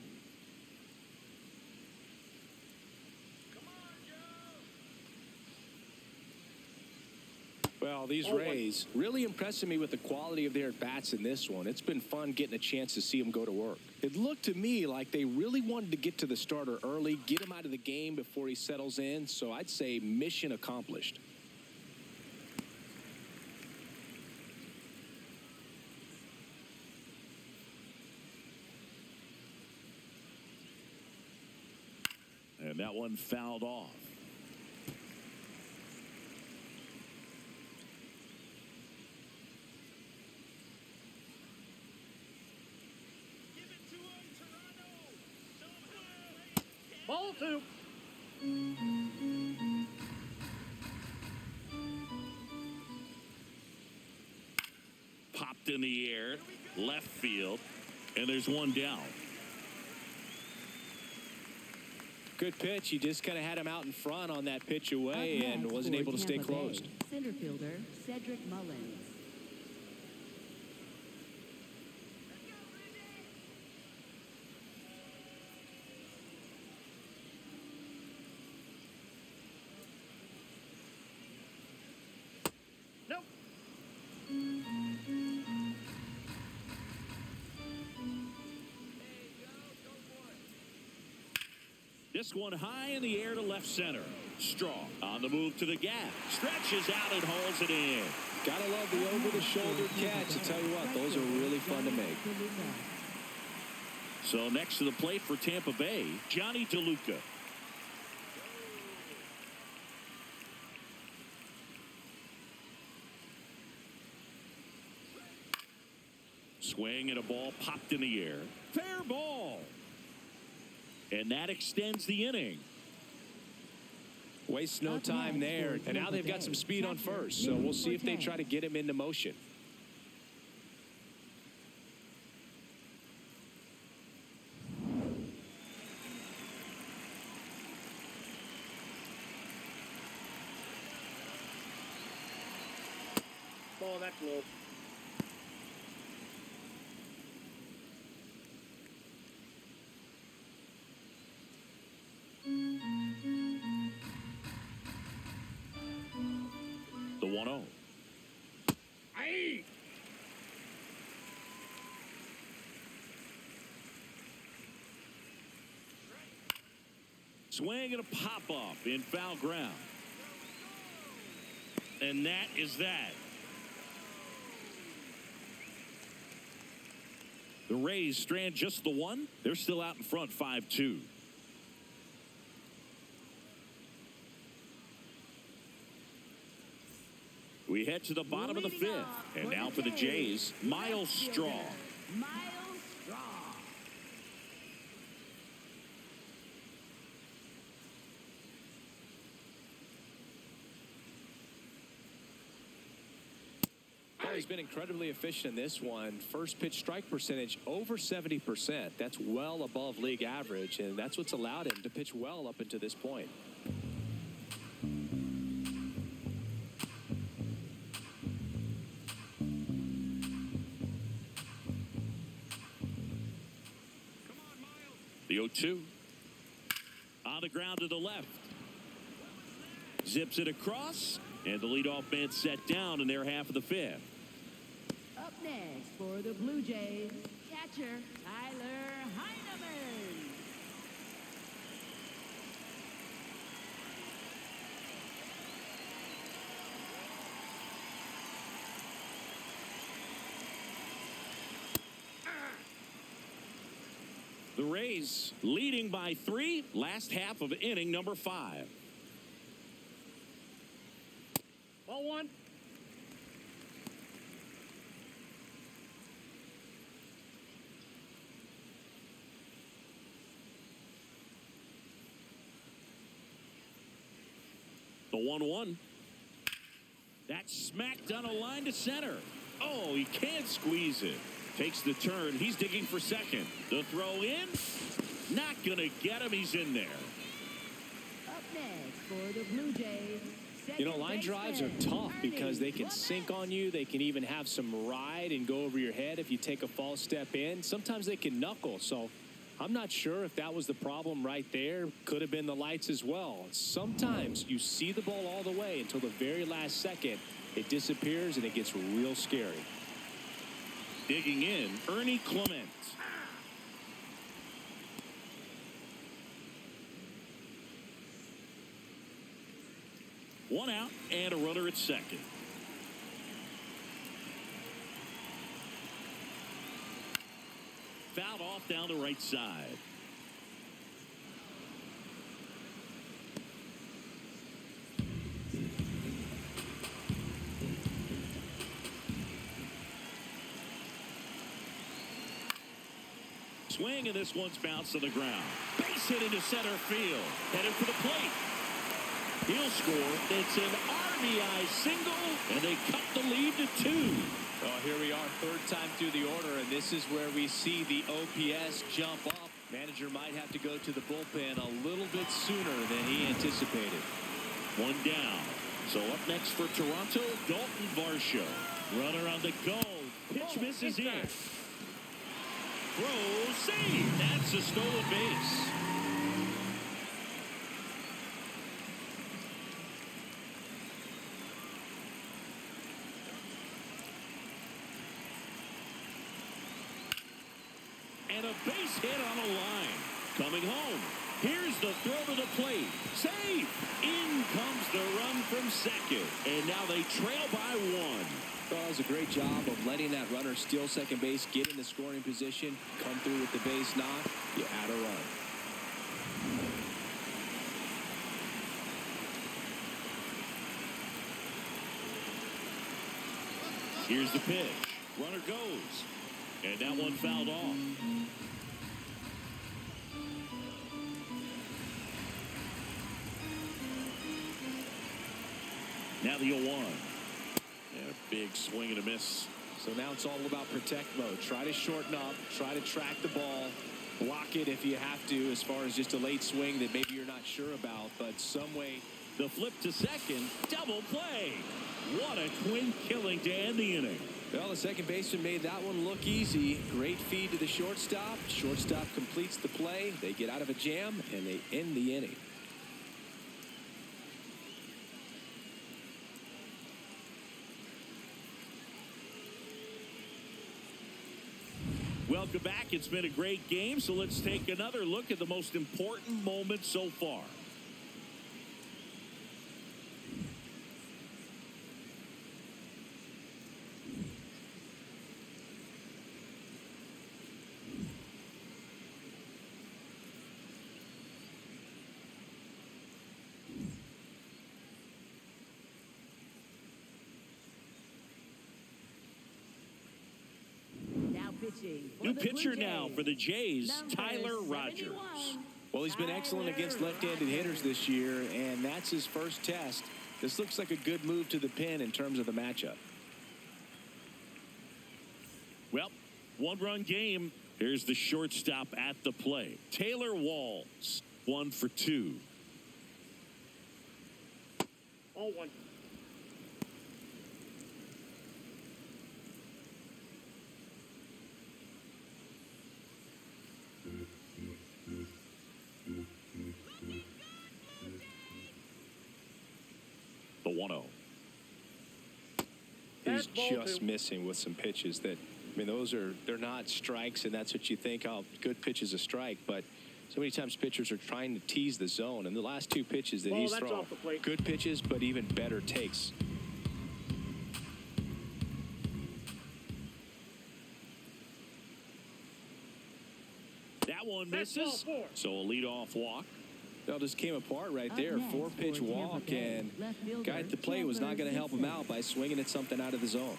Speaker 2: Well, these Rays really impressing me with the quality of their at-bats in this one. It's been fun getting a chance to see them go to work. It looked to me like they really wanted to get to the starter early, get him out of the game before he settles in. So I'd say mission accomplished.
Speaker 1: And that one fouled off.
Speaker 3: Ball 2.
Speaker 1: Popped in the air, left field, and there's one down.
Speaker 2: Good pitch. He just kind of had him out in front on that pitch away and wasn't able to stay closed.
Speaker 4: Center fielder Cedric Mullins.
Speaker 3: Nope.
Speaker 1: This one high in the air to left center. Strong on the move to the gap. Stretches out and hauls it in.
Speaker 2: Gotta love the over-the-shoulder catch. I tell you what, those are really fun to make.
Speaker 1: So next to the plate for Tampa Bay, Johnny DeLuca. Swing and a ball popped in the air. Fair ball. And that extends the inning.
Speaker 2: Wastes no time there. And now they've got some speed on first. So we'll see if they try to get him into motion.
Speaker 3: Ball, that's low.
Speaker 1: The 1-0.
Speaker 3: Aye.
Speaker 1: Swing and a pop-up in foul ground. And that is that. The Rays strand just the one. They're still out in front 5-2. We head to the bottom of the fifth. And now for the Jays, Miles Straw.
Speaker 4: Miles Straw.
Speaker 2: He's been incredibly efficient in this one. First pitch strike percentage over 70%. That's well above league average, and that's what's allowed him to pitch well up until this point.
Speaker 1: The 0-2. On the ground to the left. Zips it across, and the leadoff man set down in their half of the fifth.
Speaker 4: Up next for the Blue Jays, catcher Tyler Heineman.
Speaker 1: The Rays leading by 3, last half of inning number 5.
Speaker 3: Ball one.
Speaker 1: The 1-1. That's smacked on a line to center. Oh, he can't squeeze it. Takes the turn. He's digging for second. The throw in. Not going to get him. He's in there.
Speaker 4: Up next for the Blue Jays.
Speaker 2: You know, line drives are tough because they can sink on you. They can even have some ride and go over your head if you take a false step in. Sometimes they can knuckle. So I'm not sure if that was the problem right there. Could have been the lights as well. Sometimes you see the ball all the way until the very last second. It disappears and it gets real scary.
Speaker 1: Digging in, Ernie Clement. One out and a runner at second. Fouled off down the right side. Swing, and this one's bounced to the ground. Base hit into center field. Headed for the plate. He'll score. It's an RBI single, and they cut the lead to 2.
Speaker 2: Well, here we are, third time through the order, and this is where we see the OPS jump up. Manager might have to go to the bullpen a little bit sooner than he anticipated.
Speaker 1: One down. So up next for Toronto, Dalton Varsho. Runner on the go. Pitch misses in. Throw, save. That's a stolen base. And a base hit on a line. Coming home, Here's the throw to the plate. Safe. In comes the run from second. And now they trail by 1.
Speaker 2: Well, it was a great job of letting that runner steal second base, get in the scoring position, come through with the base knock. You add a run.
Speaker 1: Here's the pitch. Runner goes. And that one fouled off. Now the 0-1. And a big swing and a miss.
Speaker 2: So now it's all about protect mode. Try to shorten up. Try to track the ball. Block it if you have to, as far as just a late swing that maybe you're not sure about. But some way.
Speaker 1: The flip to second. Double play. What a twin killing to end the inning.
Speaker 2: Well, the second baseman made that one look easy. Great feed to the shortstop. Shortstop completes the play. They get out of a jam, and they end the inning.
Speaker 1: Welcome back. It's been a great game, so let's take another look at the most important moment so far. New pitcher now for the Jays, Tyler Rogers.
Speaker 2: Well, he's been excellent against left-handed hitters this year, and that's his first test. This looks like a good move to the pin in terms of the matchup.
Speaker 1: Well, one-run game. Here's the shortstop at the plate. Taylor Walls, 1 for 2.
Speaker 3: 0-1.
Speaker 1: The 1-0.
Speaker 2: He's just missing with some pitches that, I mean, they're not strikes, and that's what you think, oh, good pitch is a strike, but so many times pitchers are trying to tease the zone, and the last 2 pitches that he's thrown, good pitches, but even better takes.
Speaker 1: That one misses, so a leadoff walk.
Speaker 2: Well, just came apart right there. 4-pitch walk, and guy at the plate was not going to help him out by swinging at something out of the zone.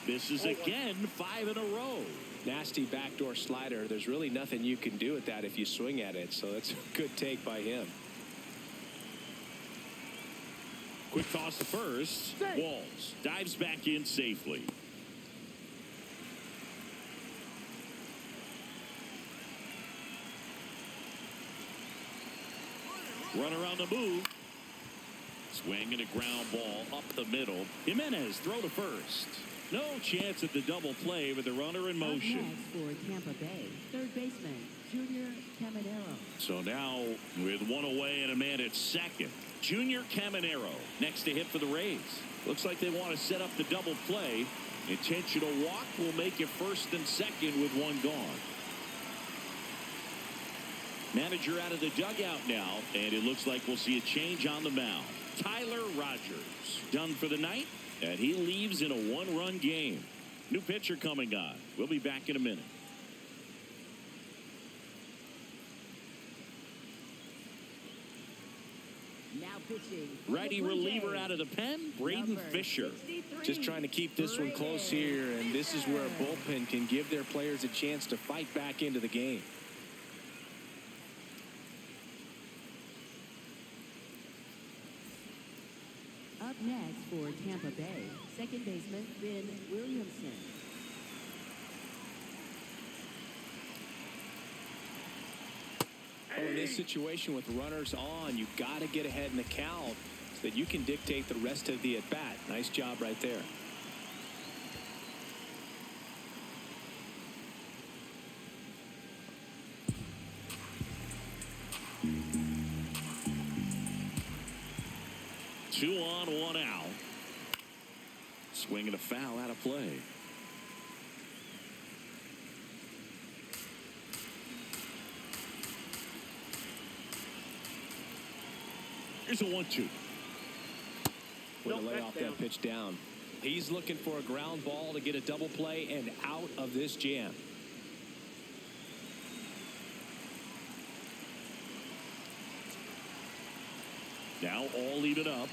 Speaker 1: Misses again, 5 in a row.
Speaker 2: Nasty backdoor slider. There's really nothing you can do with that if you swing at it, so that's a good take by him.
Speaker 1: Quick toss to first. Walls dives back in safely. Runner on the move. Swing and a ground ball up the middle. Jimenez throw to first. No chance at the double play with the runner in motion.
Speaker 4: Up next for Tampa Bay, third baseman, Junior Caminero.
Speaker 1: So now with 1 away and a man at second, Junior Caminero next to hit for the Rays. Looks like they want to set up the double play. Intentional walk will make it first and second with 1 gone. Manager out of the dugout now, and it looks like we'll see a change on the mound. Tyler Rogers done for the night, and he leaves in a 1-run game. New pitcher coming on. We'll be back in a minute.
Speaker 4: Now pitching.
Speaker 1: Righty reliever out of the pen, Braden Fisher.
Speaker 2: Just trying to keep this one close here, and this is where a bullpen can give their players a chance to fight back into the game.
Speaker 4: Up next for Tampa Bay, second baseman, Ben Williamson.
Speaker 2: Well, in this situation with runners on, you got to get ahead in the count so that you can dictate the rest of the at-bat. Nice job right there.
Speaker 1: Two Swing and a foul out of play. Here's a 1-2.
Speaker 2: Way to lay off that pitch down. He's looking for a ground ball to get a double play and out of this jam.
Speaker 1: Now all even up.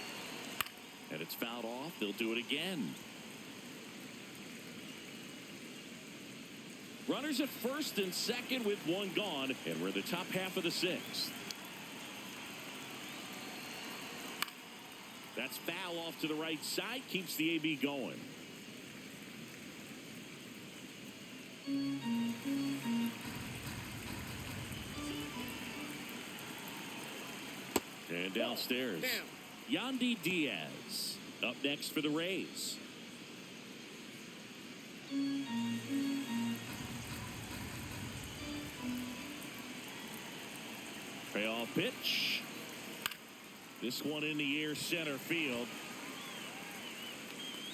Speaker 1: And it's fouled off. They'll do it again. Runners at first and second with one gone. And we're in the top half of the sixth. That's foul off to the right side. Keeps the AB going. And downstairs, Yandy Diaz up next for the Rays. Payoff pitch. This one in the air, center field.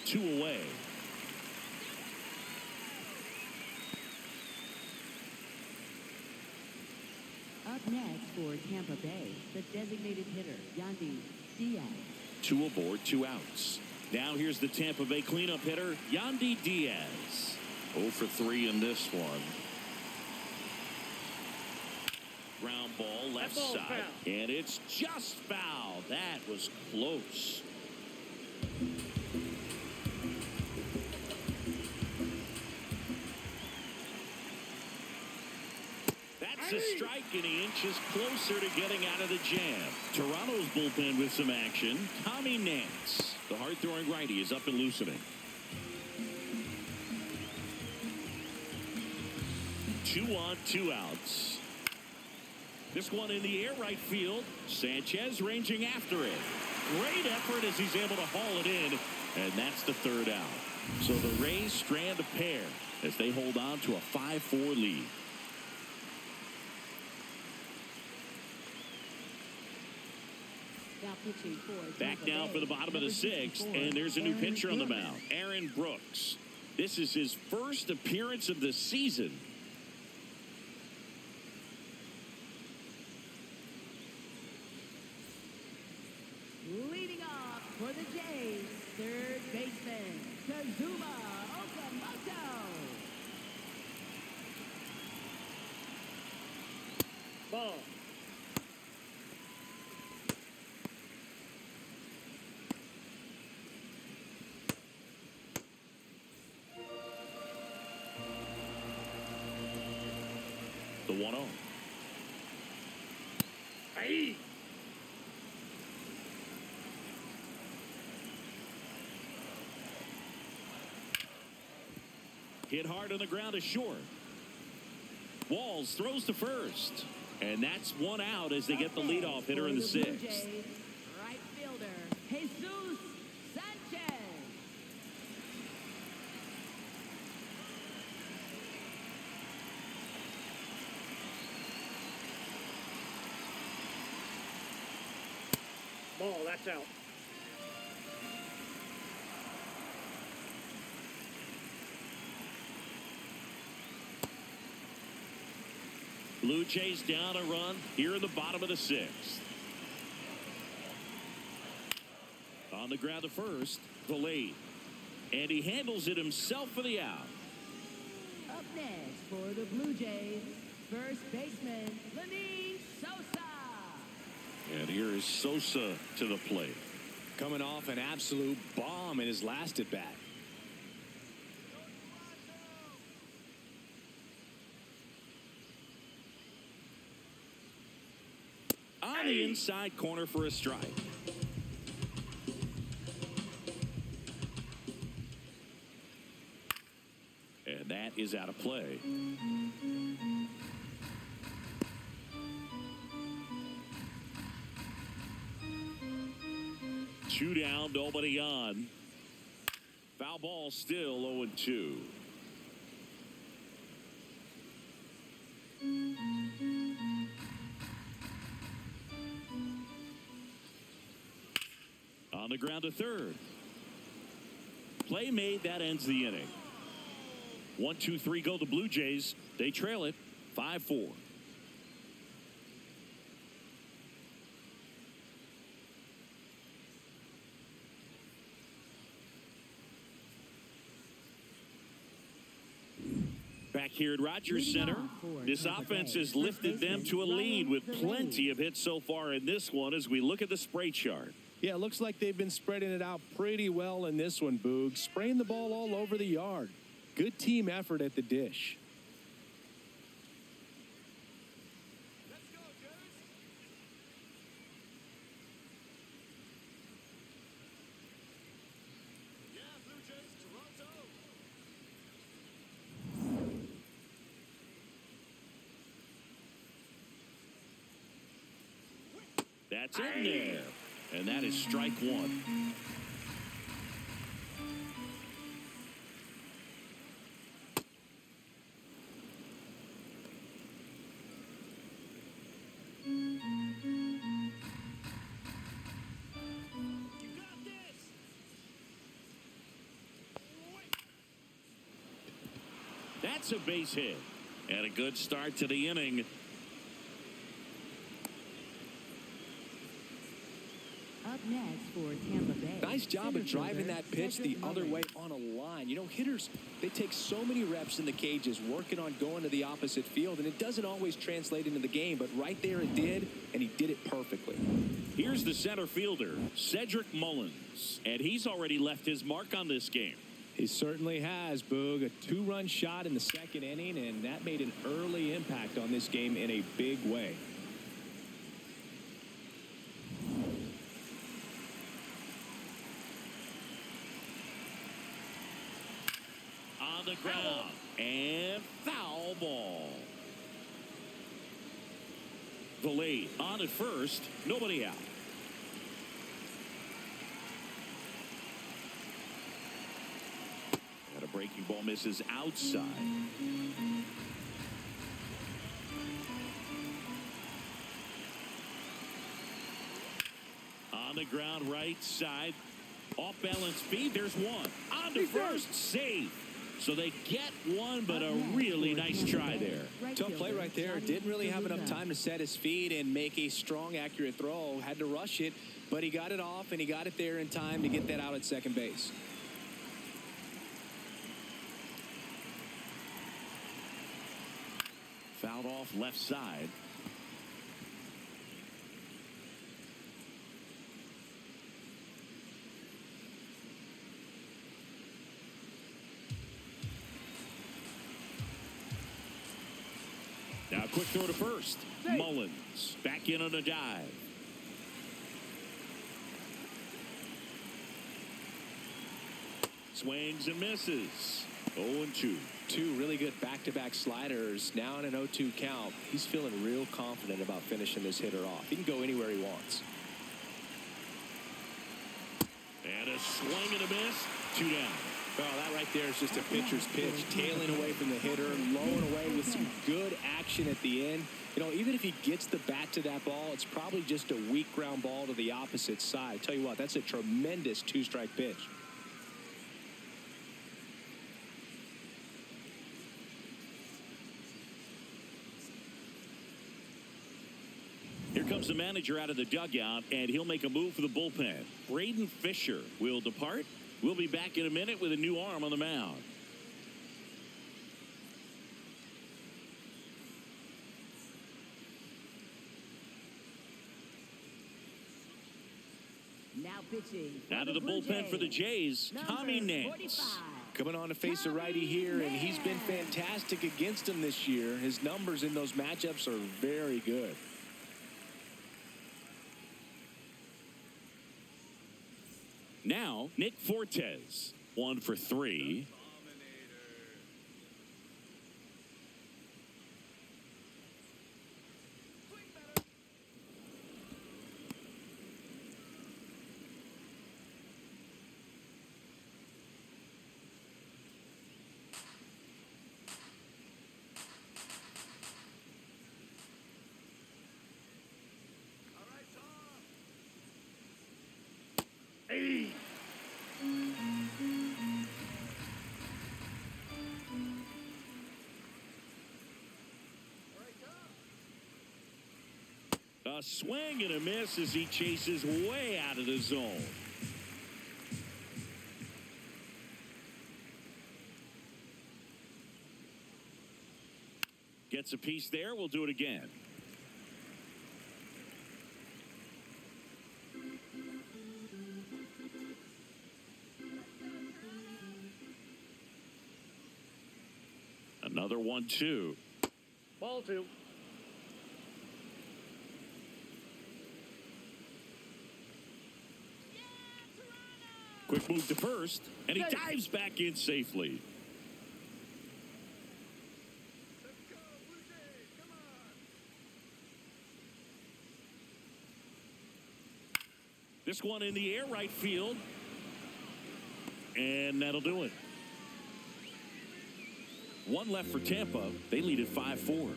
Speaker 1: 2 away.
Speaker 4: Up next for Tampa Bay, the designated hitter, Yandy Diaz.
Speaker 1: 2 aboard, 2 outs. Now here's the Tampa Bay cleanup hitter, Yandy Diaz. 0 for 3 in this one. Ground ball left side. Foul. And it's just foul. That was close. That's a strike, and he inches closer to getting out of the jam. Toronto's bullpen with some action. Tommy Nance, the hard-throwing righty, is up and loosening. 2 on, 2 outs. This one in the air, right field. Sanchez ranging after it. Great effort as he's able to haul it in. And that's the 3rd out. So the Rays strand a pair as they hold on to a 5-4 lead.
Speaker 4: Now pitching for
Speaker 1: Back
Speaker 4: Tampa
Speaker 1: now
Speaker 4: Bay,
Speaker 1: for the bottom of the 6th. And there's a new pitcher on the mound. Aaron Brooks. This is his first appearance of the season.
Speaker 4: Leading off for the Jays, 3rd baseman, Kazuma Okamoto.
Speaker 3: Ball.
Speaker 1: The 1-0.
Speaker 3: Hey.
Speaker 1: Hit hard on the ground is short. Walls throws to first. And that's 1 out as they get the leadoff hitter in the 6th.
Speaker 4: Right fielder, Jesus Sanchez.
Speaker 3: Ball, that's out.
Speaker 1: Blue Jays down a run here in the bottom of the 6th. On the ground to first, Valade. And he handles it himself for the out.
Speaker 4: Up next for the Blue Jays, first baseman, Lenny Sosa.
Speaker 1: And here is Sosa to the plate.
Speaker 2: Coming off an absolute bomb in his last at bat.
Speaker 1: On the inside corner for a strike. And that is out of play. Two down, nobody on. Foul ball still 0-2. On the ground to third. Play made, that ends the inning. 1, 2, 3 go the Blue Jays. They trail it 5-4. Back here at Rogers Center, this offense has lifted them to a lead with plenty of hits so far in this one as we look at the spray chart.
Speaker 2: Yeah, it looks like they've been spreading it out pretty well in this one, Boog. Spraying the ball all over the yard. Good team effort at the dish.
Speaker 1: That's in there. And that is strike one. That's a base hit. And a good start to the inning.
Speaker 4: Up next for Tampa Bay.
Speaker 2: Nice job of driving that pitch the other way on a line. You know, hitters, they take so many reps in the cages working on going to the opposite field, and it doesn't always translate into the game, but right there it did, and he did it perfectly.
Speaker 1: Here's the center fielder, Cedric Mullins, and he's already left his mark on this game.
Speaker 2: He certainly has, Boog. A 2-run shot in the second inning, and that made an early impact on this game in a big way.
Speaker 1: On the ground, and foul ball. The lead on at first, nobody out. And a breaking ball misses outside. On the ground, right side. Off balance speed, there's one. On to first, save. So they get one, but a really nice try there.
Speaker 2: Tough play right there. Didn't really have enough time to set his feet and make a strong, accurate throw. Had to rush it, but he got it off, and he got it there in time to get that out at second base.
Speaker 1: Fouled off left side. Now a quick throw to first. Mullins back in on a dive. Swings and misses. 0-2.
Speaker 2: Two really good back-to-back sliders. Now in an 0-2 count. He's feeling real confident about finishing this hitter off. He can go anywhere he wants.
Speaker 1: And a swing and a miss. 2 down.
Speaker 2: Oh, that right there is just a pitcher's pitch. Tailing away from the hitter, lowing away with some good action at the end. You know, even if he gets the bat to that ball, it's probably just a weak ground ball to the opposite side. Tell you what, that's a tremendous 2-strike pitch.
Speaker 1: Here comes the manager out of the dugout, and he'll make a move for the bullpen. Braden Fisher will depart. We'll be back in a minute with a new arm on the mound.
Speaker 4: Now pitching.
Speaker 1: Out of the bullpen for the Jays, Tommy Nance.
Speaker 2: Coming on to face a righty here, and he's been fantastic against him this year. His numbers in those matchups are very good.
Speaker 1: Now, Nick Fortes, 1 for 3. A swing and a miss as he chases way out of the zone. Gets a piece there. We'll do it again. Another 1-2.
Speaker 3: Ball 2.
Speaker 1: Quick move to first, and he dives back in safely. This one in the air, right field. And that'll do it. One left for Tampa. They lead at 5-4.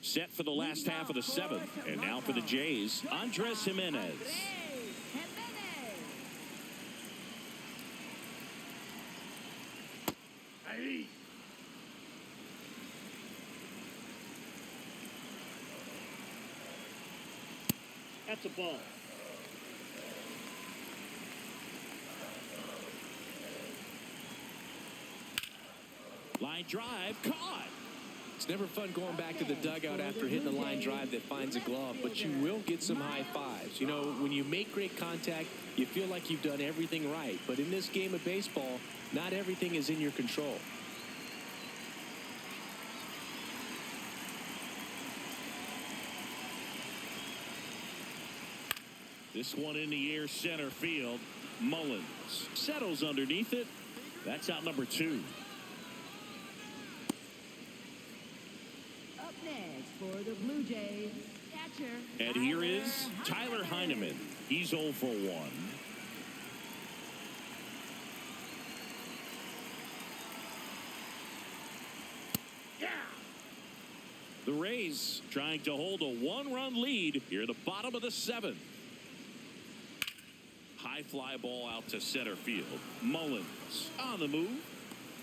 Speaker 1: Set for the last half of the seventh. And now for the Jays, Andres Jimenez.
Speaker 3: Ahí. That's a ball.
Speaker 1: Line drive, caught.
Speaker 2: It's never fun going back to the dugout after hitting a line drive that finds a glove, but you will get some high fives. You know, when you make great contact, you feel like you've done everything right. But in this game of baseball, not everything is in your control.
Speaker 1: This one in the air, center field. Mullins settles underneath it. That's out number 2.
Speaker 4: Up next for the Blue Jays, catcher.
Speaker 1: And here is Tyler Heineman. He's 0 for 1.
Speaker 3: Yeah.
Speaker 1: The Rays trying to hold a 1-run lead here at the bottom of the 7th. High fly ball out to center field. Mullins on the move.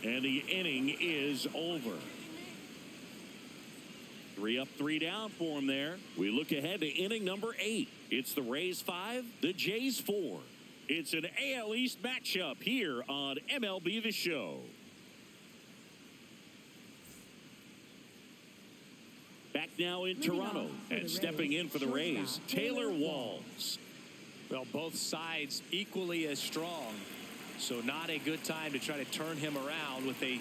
Speaker 1: And the inning is over. 3 up, 3 down for him there. We look ahead to inning number 8. It's the Rays 5, the Jays 4. It's an AL East matchup here on MLB The Show. Back now in Toronto, and stepping in for the Rays, Taylor Walls.
Speaker 2: Well, both sides equally as strong, so not a good time to try to turn him around with a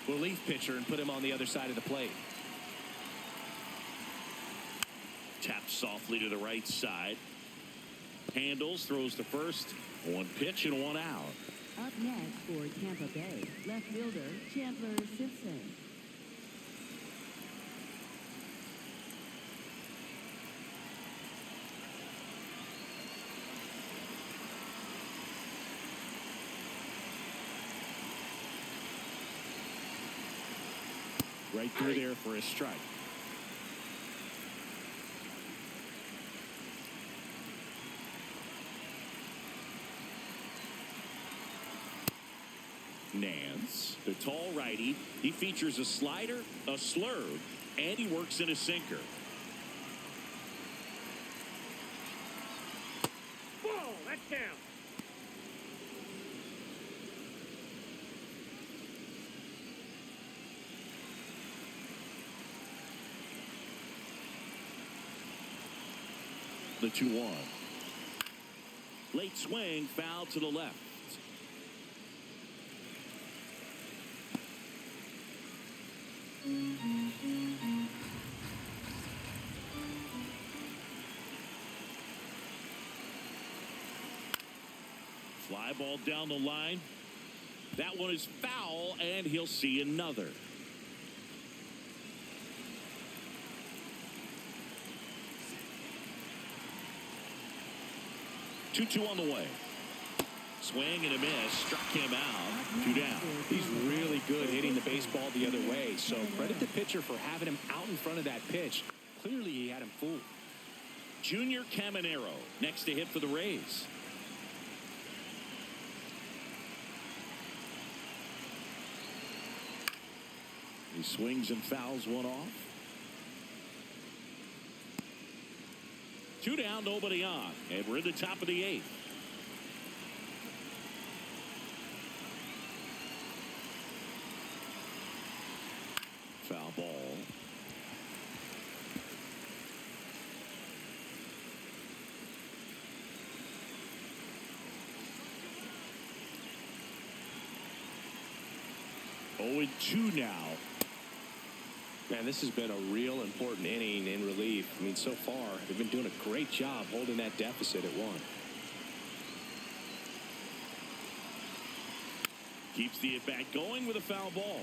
Speaker 2: relief pitcher and put him on the other side of the plate.
Speaker 1: Taps softly to the right side. Handles, throws to first. 1 pitch and 1 out.
Speaker 4: Up next for Tampa Bay, left fielder Chandler Simpson.
Speaker 1: Right through there for a strike. Nance, the tall righty. He features a slider, a slurve, and he works in a sinker.
Speaker 3: Ball. That's down.
Speaker 1: The 2-1. Late swing, foul to the left. Fly ball down the line. That one is foul, and he'll see another. 2-2 on the way. Swing and a miss. Struck him out. 2 down.
Speaker 2: He's really good hitting the baseball the other way, so credit the pitcher for having him out in front of that pitch. Clearly he had him fooled.
Speaker 1: Junior Caminero next to hit for the Rays. He swings and fouls one off. 2 down, nobody on, and we're in the top of the 8th. Foul ball. Oh, and 2 now.
Speaker 2: Man, this has been a real important inning in relief. I mean, so far, they've been doing a great job holding that deficit at 1.
Speaker 1: Keeps the at-bat going with a foul ball.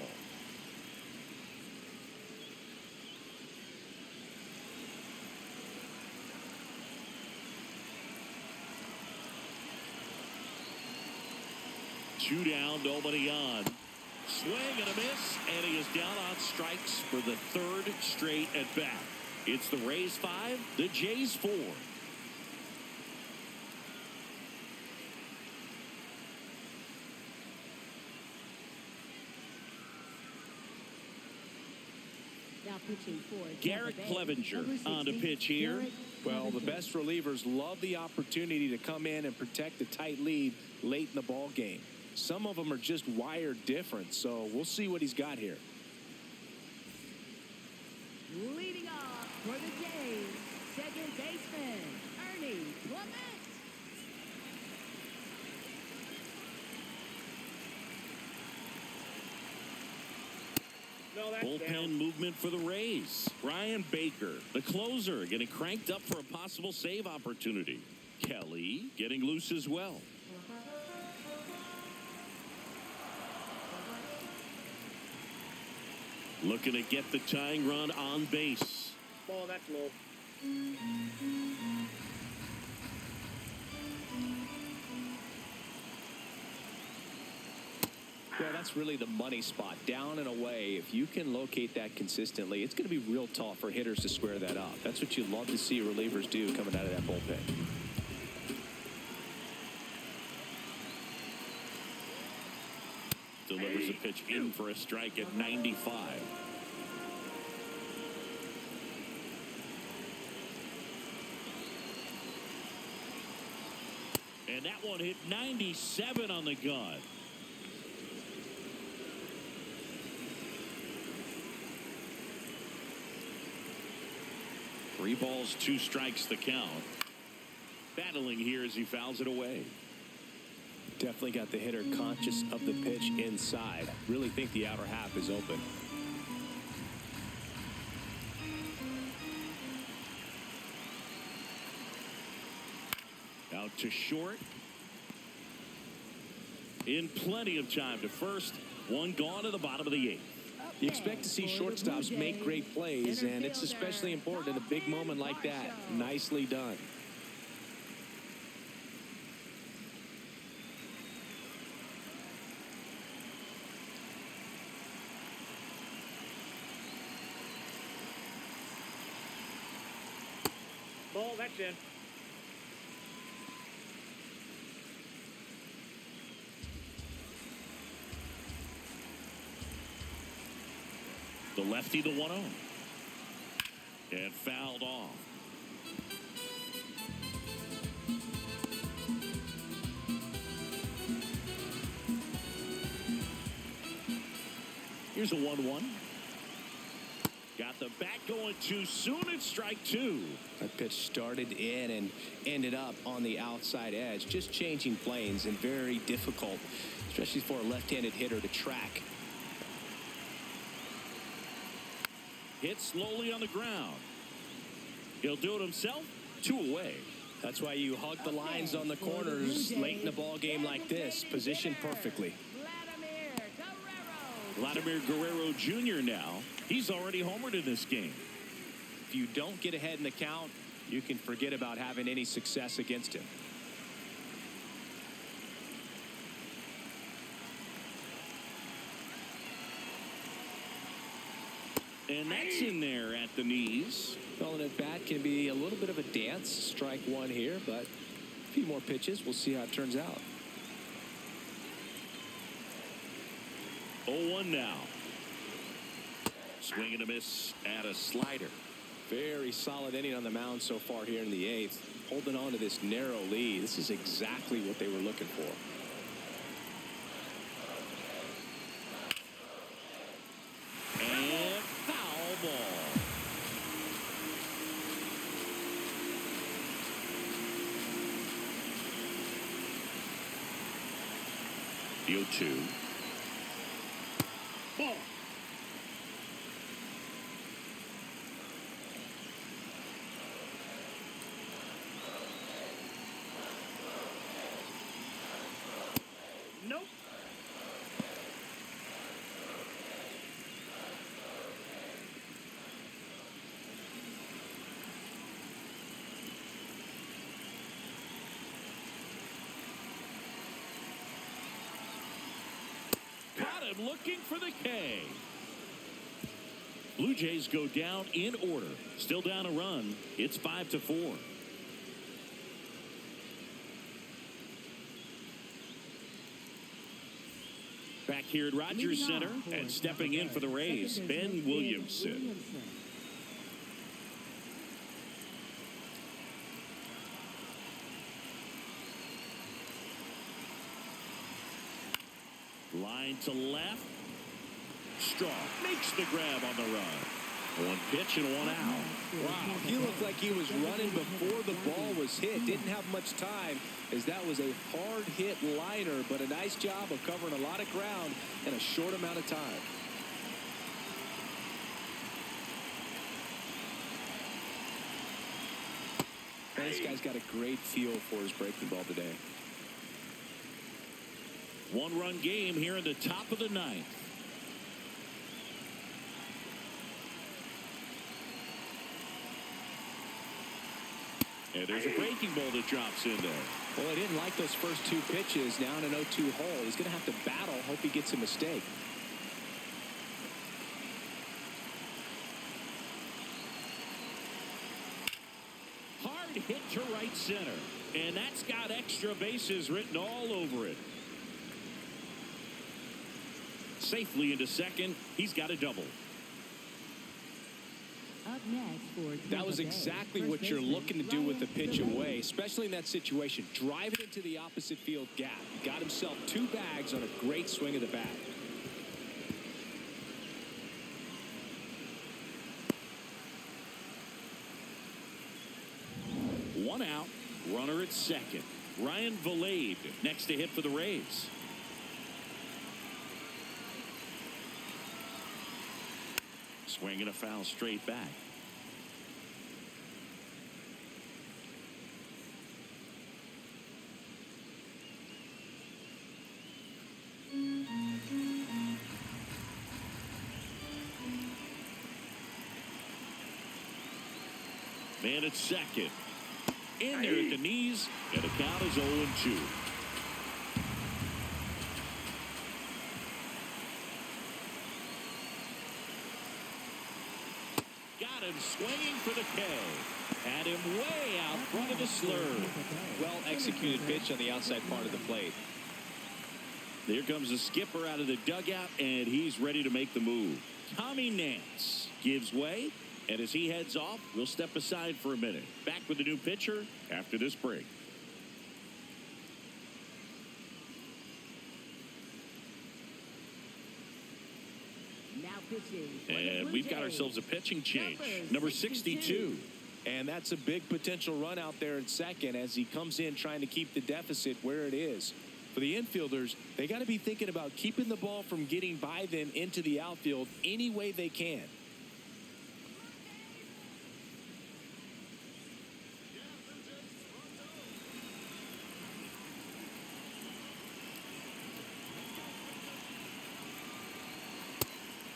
Speaker 1: Two down, nobody on. Swing and a miss, and he is down on strikes for the 3rd straight at bat. It's the Rays 5, the Jays 4.
Speaker 4: Now pitching for
Speaker 1: Garrett
Speaker 4: Tampa Bay,
Speaker 1: Clevenger
Speaker 4: number
Speaker 1: on to
Speaker 4: 60,
Speaker 1: pitch here.
Speaker 4: Garrett
Speaker 2: Well, the
Speaker 4: Clevenger.
Speaker 2: best relievers love the opportunity to come in and protect a tight lead late in the ball game. Some of them are just wired different, so we'll see what he's got here.
Speaker 4: Leading off for the Jays, second baseman, Ernie Clement.
Speaker 3: No, that's
Speaker 1: Bullpen
Speaker 3: down.
Speaker 1: movement for the Rays. Brian Baker, the closer, getting cranked up for a possible save opportunity. Kelly getting loose as well. Looking to get the tying run on base.
Speaker 3: Ball, that's low.
Speaker 2: Yeah, that's really the money spot, down and away. If you can locate that consistently, it's going to be real tough for hitters to square that up. That's what you love to see relievers do coming out of that bullpen.
Speaker 1: Delivers a pitch in for a strike at 95. And that one hit 97 on the gun. Three balls, 2 strikes the count. Battling here as he fouls it away.
Speaker 2: Definitely got the hitter conscious of the pitch inside. Really think the outer half is open.
Speaker 1: Out to short. In plenty of time to first. One gone to the bottom of the 8th.
Speaker 2: You expect to see shortstops make great plays, and it's especially important in a big moment like that. Nicely done.
Speaker 3: Ball, that's in.
Speaker 1: The lefty, the 1-0. And fouled off. Here's a 1-1. Got the bat going too soon. It's strike 2.
Speaker 2: That pitch started in and ended up on the outside edge. Just changing planes and very difficult, especially for a left-handed hitter to track.
Speaker 1: Hit slowly on the ground. He'll do it himself. 2 away.
Speaker 2: That's why you hug the lines on the corners late in a ball game like this. Positioned perfectly.
Speaker 1: Vladimir Guerrero Jr. now. He's already homered in this game.
Speaker 2: If you don't get ahead in the count, you can forget about having any success against him.
Speaker 1: And that's in there at the knees.
Speaker 2: Well, an at-bat can be a little bit of a dance. Strike 1 here, but a few more pitches. We'll see how it turns out.
Speaker 1: 0-1 now. Swing and a miss at a slider.
Speaker 2: Very solid inning on the mound so far here in the 8th. Holding on to this narrow lead. This is exactly what they were looking for.
Speaker 1: And foul ball. The 0-2. Ball.
Speaker 3: Nope.
Speaker 1: Got him looking for the K. Blue Jays go down in order. Still down a run. It's 5-4. Back here at Rogers Center and stepping in for the Rays, Ben Williamson. Line to left. Strong makes the grab on the run. One pitch and one out.
Speaker 2: Wow, he looked like he was running before the ball was hit. Didn't have much time, as that was a hard hit liner, but a nice job of covering a lot of ground in a short amount of time. This guy's got a great feel for his breaking ball today.
Speaker 1: One-run game here in the top of the 9th. And there's a breaking ball that drops in there.
Speaker 2: Well, he didn't like those first 2 pitches. Now in an 0-2 hole. He's going to have to battle. Hope he gets a mistake.
Speaker 1: Hard hit to right center. And that's got extra bases written all over it. Safely into second. He's got a double.
Speaker 4: Up next for Tampa
Speaker 2: That was
Speaker 4: Bay,
Speaker 2: exactly
Speaker 4: first
Speaker 2: what you're
Speaker 4: baseman,
Speaker 2: looking to do with the pitch
Speaker 4: Ryan
Speaker 2: away, especially in that situation. Drive it into the opposite field gap. He got himself 2 bags on a great swing of the bat.
Speaker 1: One out. Runner at second. Ryan Vilade next to hit for the Rays. Swing and a foul straight back. Man at second. In there at the knees, and the count is 0-2. Got him swinging for the K. Had him way out front of the slurve.
Speaker 2: Well executed pitch on the outside part of the plate.
Speaker 1: There comes the skipper out of the dugout, and he's ready to make the move. Tommy Nance gives way, and as he heads off, we'll step aside for a minute. Back with the new pitcher after this break.
Speaker 4: Now pitching for the
Speaker 1: And
Speaker 4: Blue
Speaker 1: we've got
Speaker 4: Jays,
Speaker 1: ourselves a pitching change. Number 62.
Speaker 2: And that's a big potential run out there at second as he comes in trying to keep the deficit where it is. For the infielders, they got to be thinking about keeping the ball from getting by them into the outfield any way they can.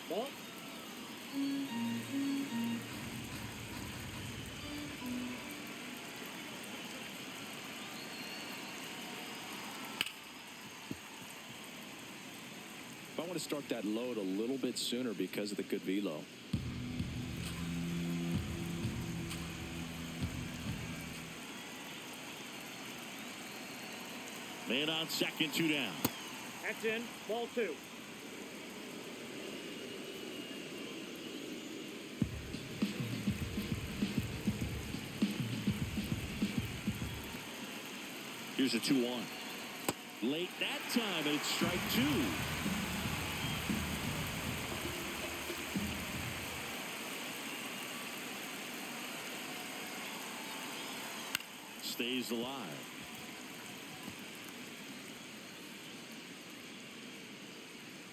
Speaker 3: Ball.
Speaker 2: I want to start that load a little bit sooner because of the good velo.
Speaker 1: Man on second, 2 down.
Speaker 3: That's in. Ball 2.
Speaker 1: Here's a 2-1. Late that time, and it's strike 2. Stays alive.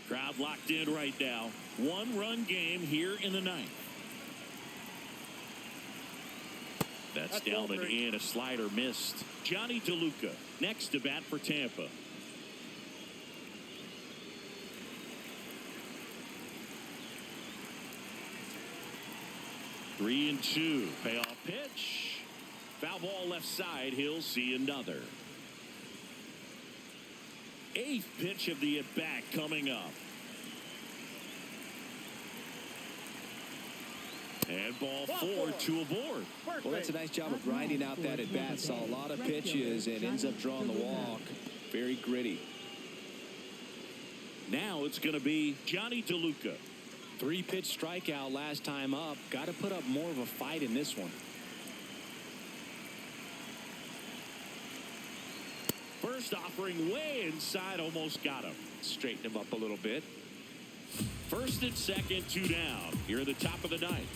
Speaker 1: Crowd locked in right now. 1-run game here in the ninth. That's down and in. A slider missed. Johnny DeLuca next to bat for Tampa. Three and 2. Payoff pitch. Foul ball left side. He'll see another. 8th pitch of the at-bat coming up. And ball 4, 2 aboard.
Speaker 2: Well, that's a nice job of grinding out that at-bat. Saw a lot of pitches and ends up drawing the walk. Very gritty.
Speaker 1: Now it's going to be Johnny DeLuca.
Speaker 2: 3-pitch strikeout last time up. Got to put up more of a fight in this one.
Speaker 1: First offering way inside, almost got him.
Speaker 2: Straighten him up a little bit.
Speaker 1: First and second, 2 down. Here in the top of the ninth.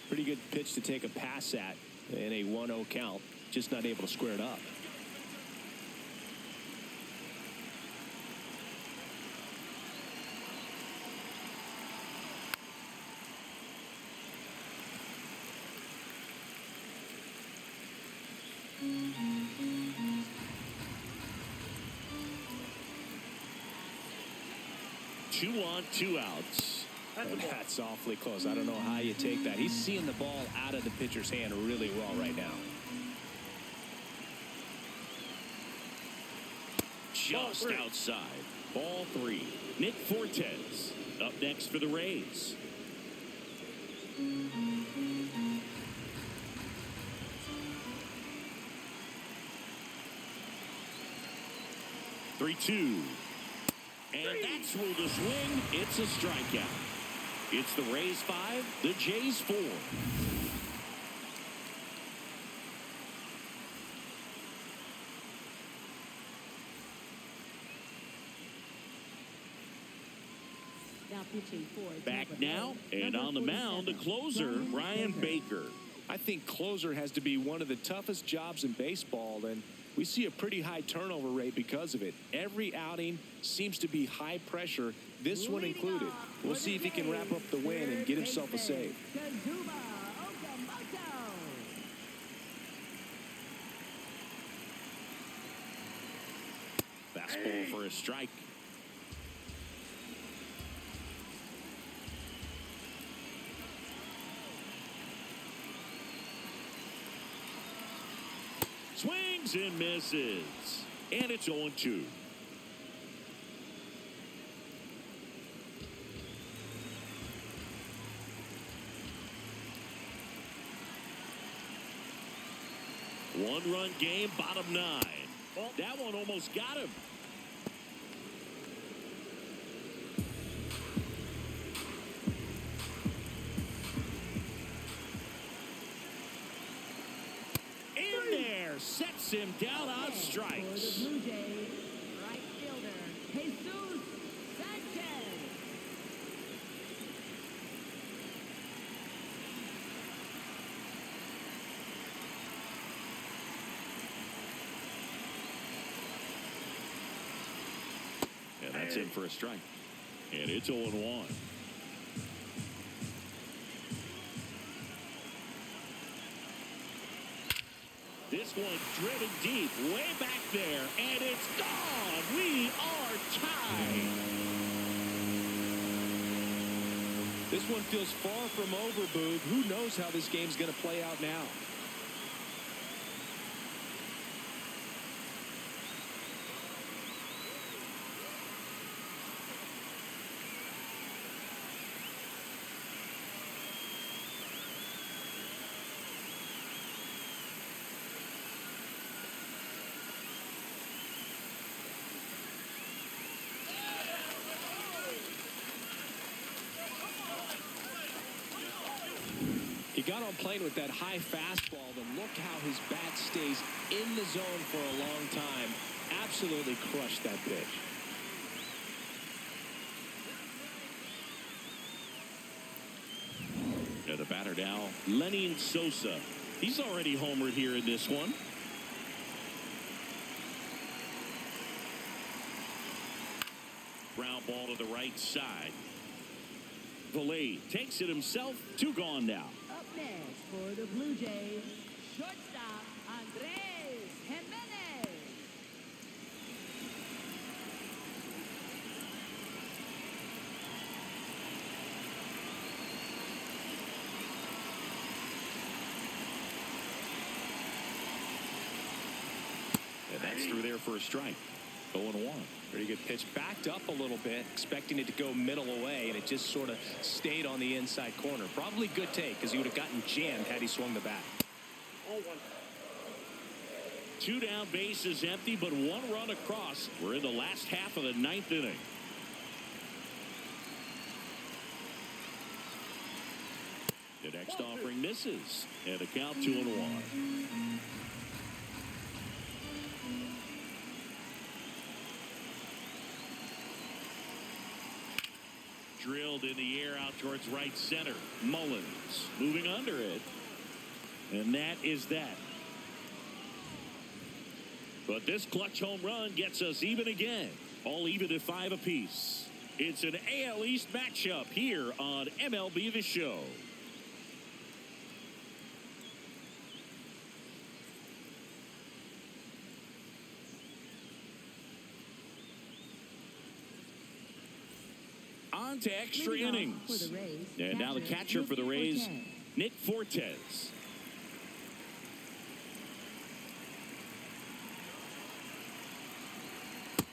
Speaker 2: Pretty good pitch to take a pass at in a 1-0 count. Just not able to square it up.
Speaker 1: Two on, 2 outs.
Speaker 2: And that's awfully close. I don't know how you take that. He's seeing the ball out of the pitcher's hand really well right now.
Speaker 1: Just outside. Ball 3. Nick Fortes up next for the Rays. Three-two. And that's ruled a swing. It's a strikeout. It's the Rays 5, the Jays 4. Back now, and on the mound, the closer, Ryan Baker.
Speaker 2: I think closer has to be one of the toughest jobs in baseball, and we see a pretty high turnover rate because of it. Every outing seems to be high pressure, this one included. We'll see if he can wrap up the win and get himself a save.
Speaker 1: Fastball for a strike. Swings and misses. And it's 0-2. One-run game, bottom 9. Well, that one almost got him. Sets him down on strikes.
Speaker 4: Blue Jays, right fielder, Jesus Sanchez.
Speaker 1: And that's in for a strike. And it's 0-1. This one driven deep, way back there, and it's gone. We are tied.
Speaker 2: This one feels far from over, Boog. Who knows how this game's going to play out now? playing with that high fastball, then look how his bat stays in the zone for a long time. Absolutely crushed that pitch.
Speaker 1: The batter now, Lenny Sosa. He's already homered here in this one. Ground ball to the right side. Valet takes it himself. 2 gone now.
Speaker 4: Up next for the Blue Jays, shortstop Andres Jimenez.
Speaker 1: And that's through there for a strike. 0-1.
Speaker 2: Pretty good pitch. Backed up a little bit, expecting it to go middle away, and it just sort of stayed on the inside corner. Probably good take, because he would have gotten jammed had he swung the bat.
Speaker 3: 0-1.
Speaker 1: 2 down, bases empty, but 1 run across. We're in the last half of the 9th inning. The next offering misses, and a count 2-1. Drilled in the air out towards right center. Mullins moving under it. And that is that. But this clutch home run gets us even again. All even at 5 apiece. It's an AL East matchup here on MLB The Show. On to extra innings. And now the catcher for the Rays, Nick Fortes.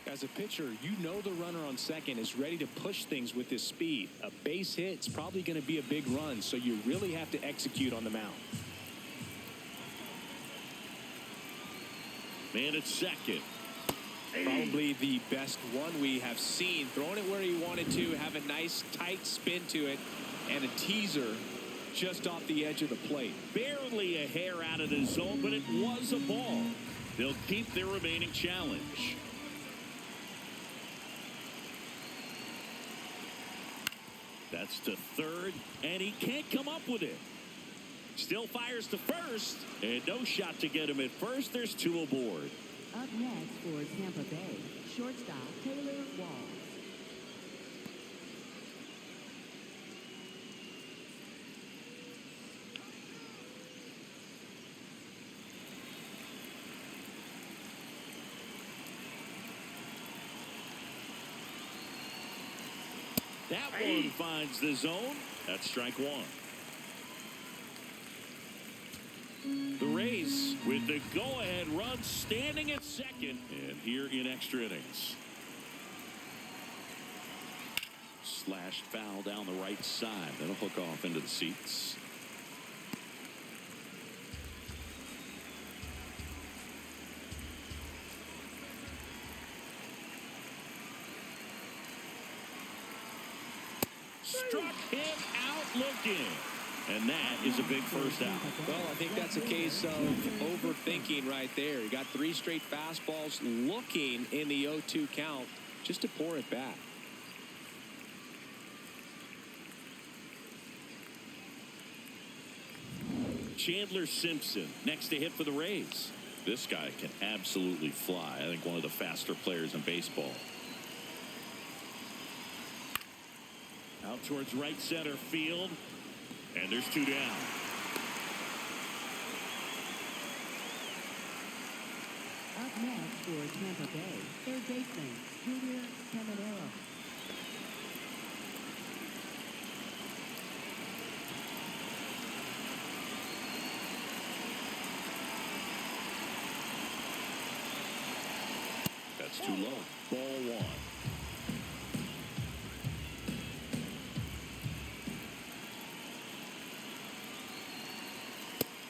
Speaker 2: As a pitcher, you know the runner on second is ready to push things with his speed. A base hit's probably going to be a big run, so you really have to execute on the mound.
Speaker 1: Man at second.
Speaker 2: Probably the best one we have seen. Throwing it where he wanted to, have a nice tight spin to it, and a teaser just off the edge of the plate.
Speaker 1: Barely a hair out of the zone, but it was a ball. They'll keep their remaining challenge. That's to third, and he can't come up with it. Still fires to first, and no shot to get him at first. There's 2 aboard.
Speaker 4: Up next for Tampa Bay, shortstop Taylor Walls.
Speaker 1: That one finds the zone. That's strike 1. The Rays with the go-ahead run standing at second and here in extra innings. Slashed foul down the right side. That'll hook off into the seats. Struck him out looking. And that is a big first out.
Speaker 2: Well, I think that's a case of overthinking right there. He got 3 straight fastballs looking in the 0-2 count just to pour it back.
Speaker 1: Chandler Simpson next to hit for the Rays. This guy can absolutely fly. I think one of the faster players in baseball. Out towards right center field. And there's 2 down.
Speaker 4: Up next for Tampa Bay, third baseman Junior Caminero.
Speaker 1: That's too low. Ball 1.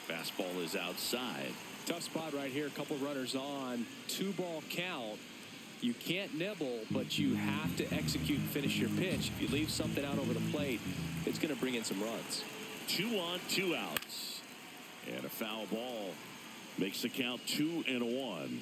Speaker 1: Fastball is outside.
Speaker 2: Tough spot right here. A couple runners on. 2-ball count. You can't nibble, but you have to execute and finish your pitch. If you leave something out over the plate, it's going to bring in some runs.
Speaker 1: 2 on, 2 outs. And a foul ball makes the count 2-1.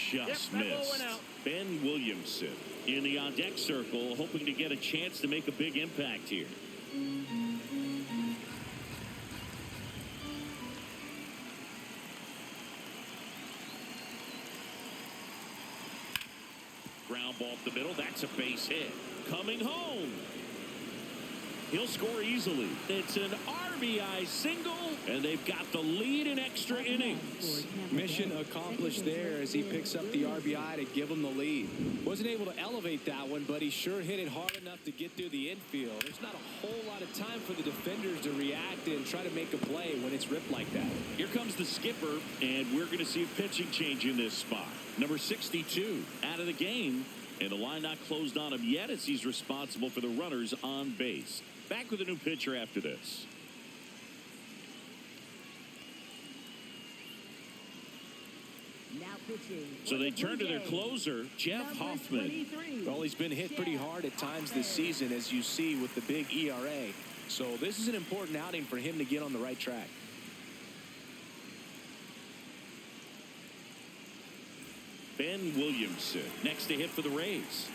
Speaker 1: Just missed. Ben Williamson in the on-deck circle, hoping to get a chance to make a big impact here. Ground ball up the middle. That's a base hit. Coming home. He'll score easily. It's an RBI single, and they've got the lead in extra innings.
Speaker 2: Mission accomplished there as he picks up the RBI to give him the lead. Wasn't able to elevate that one, but he sure hit it hard enough to get through the infield. There's not a whole lot of time for the defenders to react and try to make a play when it's ripped like that.
Speaker 1: Here comes the skipper, and we're going to see a pitching change in this spot. Number 62 out of the game, and the line not closed on him yet as he's responsible for the runners on base. Back with a new pitcher after this.
Speaker 4: Now pitching.
Speaker 1: So they turn to their closer, Jeff Hoffman.
Speaker 2: Well, he's been hit pretty hard at times this season, as you see with the big ERA. So this is an important outing for him to get on the right track.
Speaker 1: Ben Williamson next to hit for the Rays.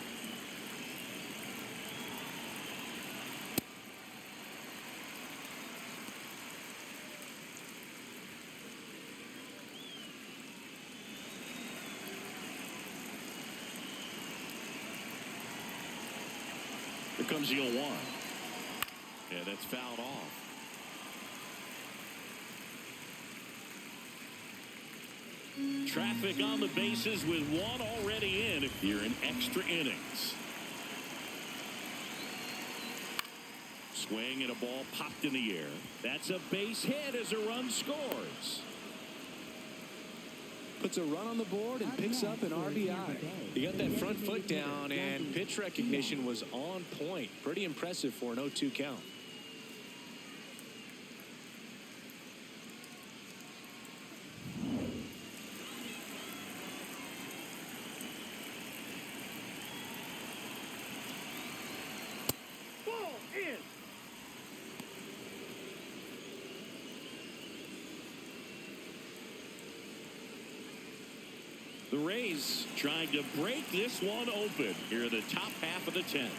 Speaker 1: Here comes the 0-1. And that's fouled off. Traffic on the bases with one already in here in extra innings. Swing and a ball popped in the air. That's a base hit as a run scores.
Speaker 2: Puts a run on the board and picks up an RBI. He got that front foot down, and pitch recognition was on point. Pretty impressive for an 0-2 count.
Speaker 3: Ball in.
Speaker 1: The Rays trying to break this one open here in the top half of the 10th.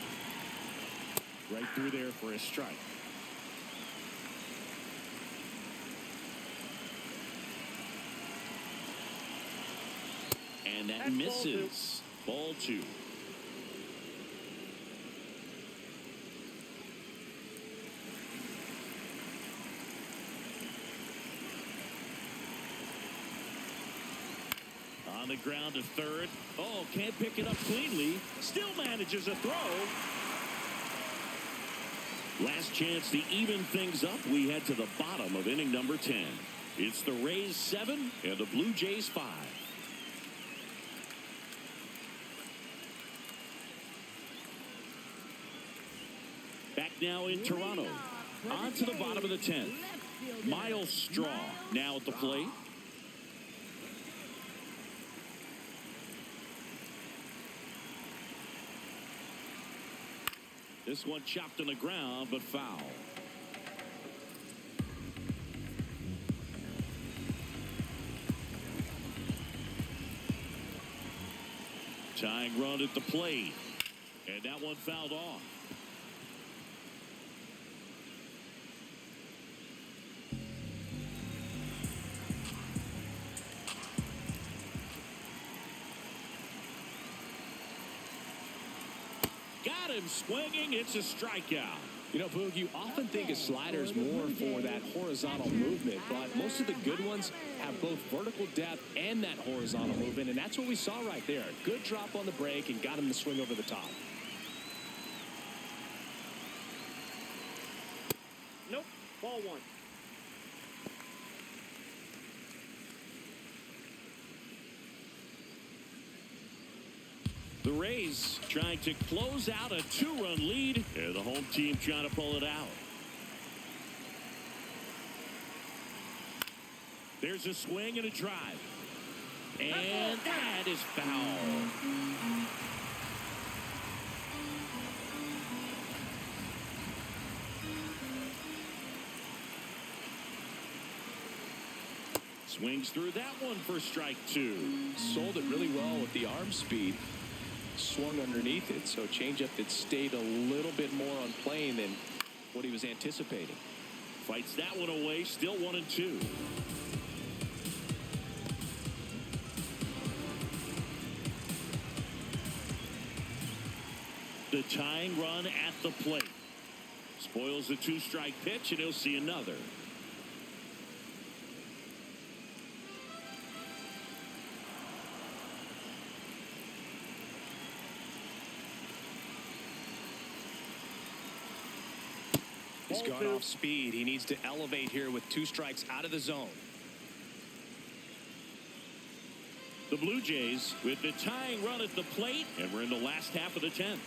Speaker 1: Right through there for a strike. And that misses. Ball 2. On the ground to third. Oh, can't pick it up cleanly. Still manages a throw. Last chance to even things up. We head to the bottom of inning number 10. It's the Rays 7 and the Blue Jays 5. Back now in Toronto. On to the bottom of the 10th. Miles Straw now at the plate. This one chopped on the ground, but foul. Tying run at the plate. And that one fouled off. Got him swinging. It's a strikeout.
Speaker 2: You know, Boog, you often think of sliders more for that horizontal movement, but most of the good ones have both vertical depth and that horizontal movement, and that's what we saw right there. Good drop on the break and got him to swing over the top.
Speaker 3: Nope. Ball 1.
Speaker 1: The Rays trying to close out a 2-run lead, and the home team trying to pull it out. There's a swing and a drive. And that is foul. Swings through that one for strike 2.
Speaker 2: Sold it really well with the arm speed. Swung underneath it, so changeup that stayed a little bit more on plane than what he was anticipating.
Speaker 1: Fights that one away, still 1-2. The tying run at the plate. Spoils the 2-strike pitch, and he'll see another.
Speaker 2: He's gone off speed. He needs to elevate here with 2 strikes out of the zone.
Speaker 1: The Blue Jays with the tying run at the plate, and we're in the last half of the 10th.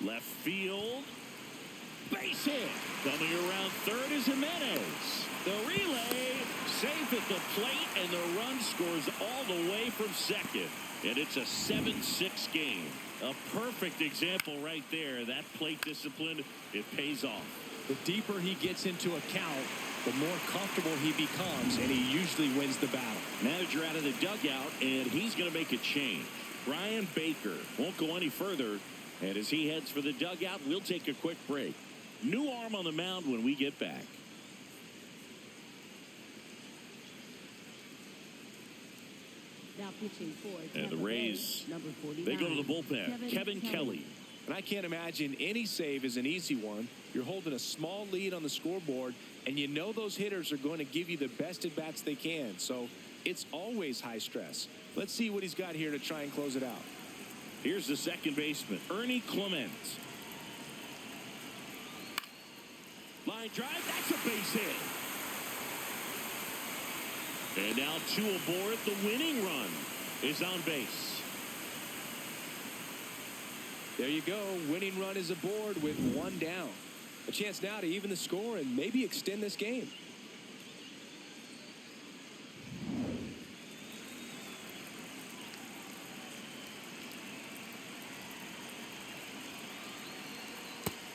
Speaker 1: Left field. Base hit. Coming around third is Jimenez. The relay safe at the plate, and the run scores all the way from second. And it's a 7-6 game. A perfect example right there. That plate discipline, it pays off.
Speaker 2: The deeper he gets into a count, the more comfortable he becomes, and he usually wins the battle.
Speaker 1: Manager out of the dugout, and he's going to make a change. Brian Baker won't go any further. And as he heads for the dugout, we'll take a quick break. New arm on the mound when we get back.
Speaker 4: Now pitching for
Speaker 1: And the Rays,
Speaker 4: number 49,
Speaker 1: they go to the bullpen. Kevin Kelly.
Speaker 2: And I can't imagine any save is an easy one. You're holding a small lead on the scoreboard, and you know those hitters are going to give you the best at-bats they can. So it's always high stress. Let's see what he's got here to try and close it out.
Speaker 1: Here's the second baseman, Ernie Clement. Line drive, that's a base hit. And now 2 aboard. The winning run is on base.
Speaker 2: There you go. Winning run is aboard with 1 down. A chance now to even the score and maybe extend this game.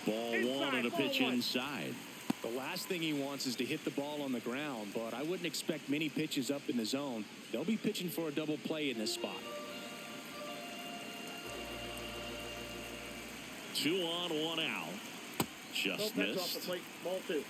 Speaker 1: Ball 1 and a pitch inside.
Speaker 2: The last thing he wants is to hit the ball on the ground, but I wouldn't expect many pitches up in the zone. They'll be pitching for a double play in this spot.
Speaker 1: 2 on, 1 out. Just
Speaker 3: No pitch off
Speaker 1: missed.
Speaker 3: the plate. Ball 2.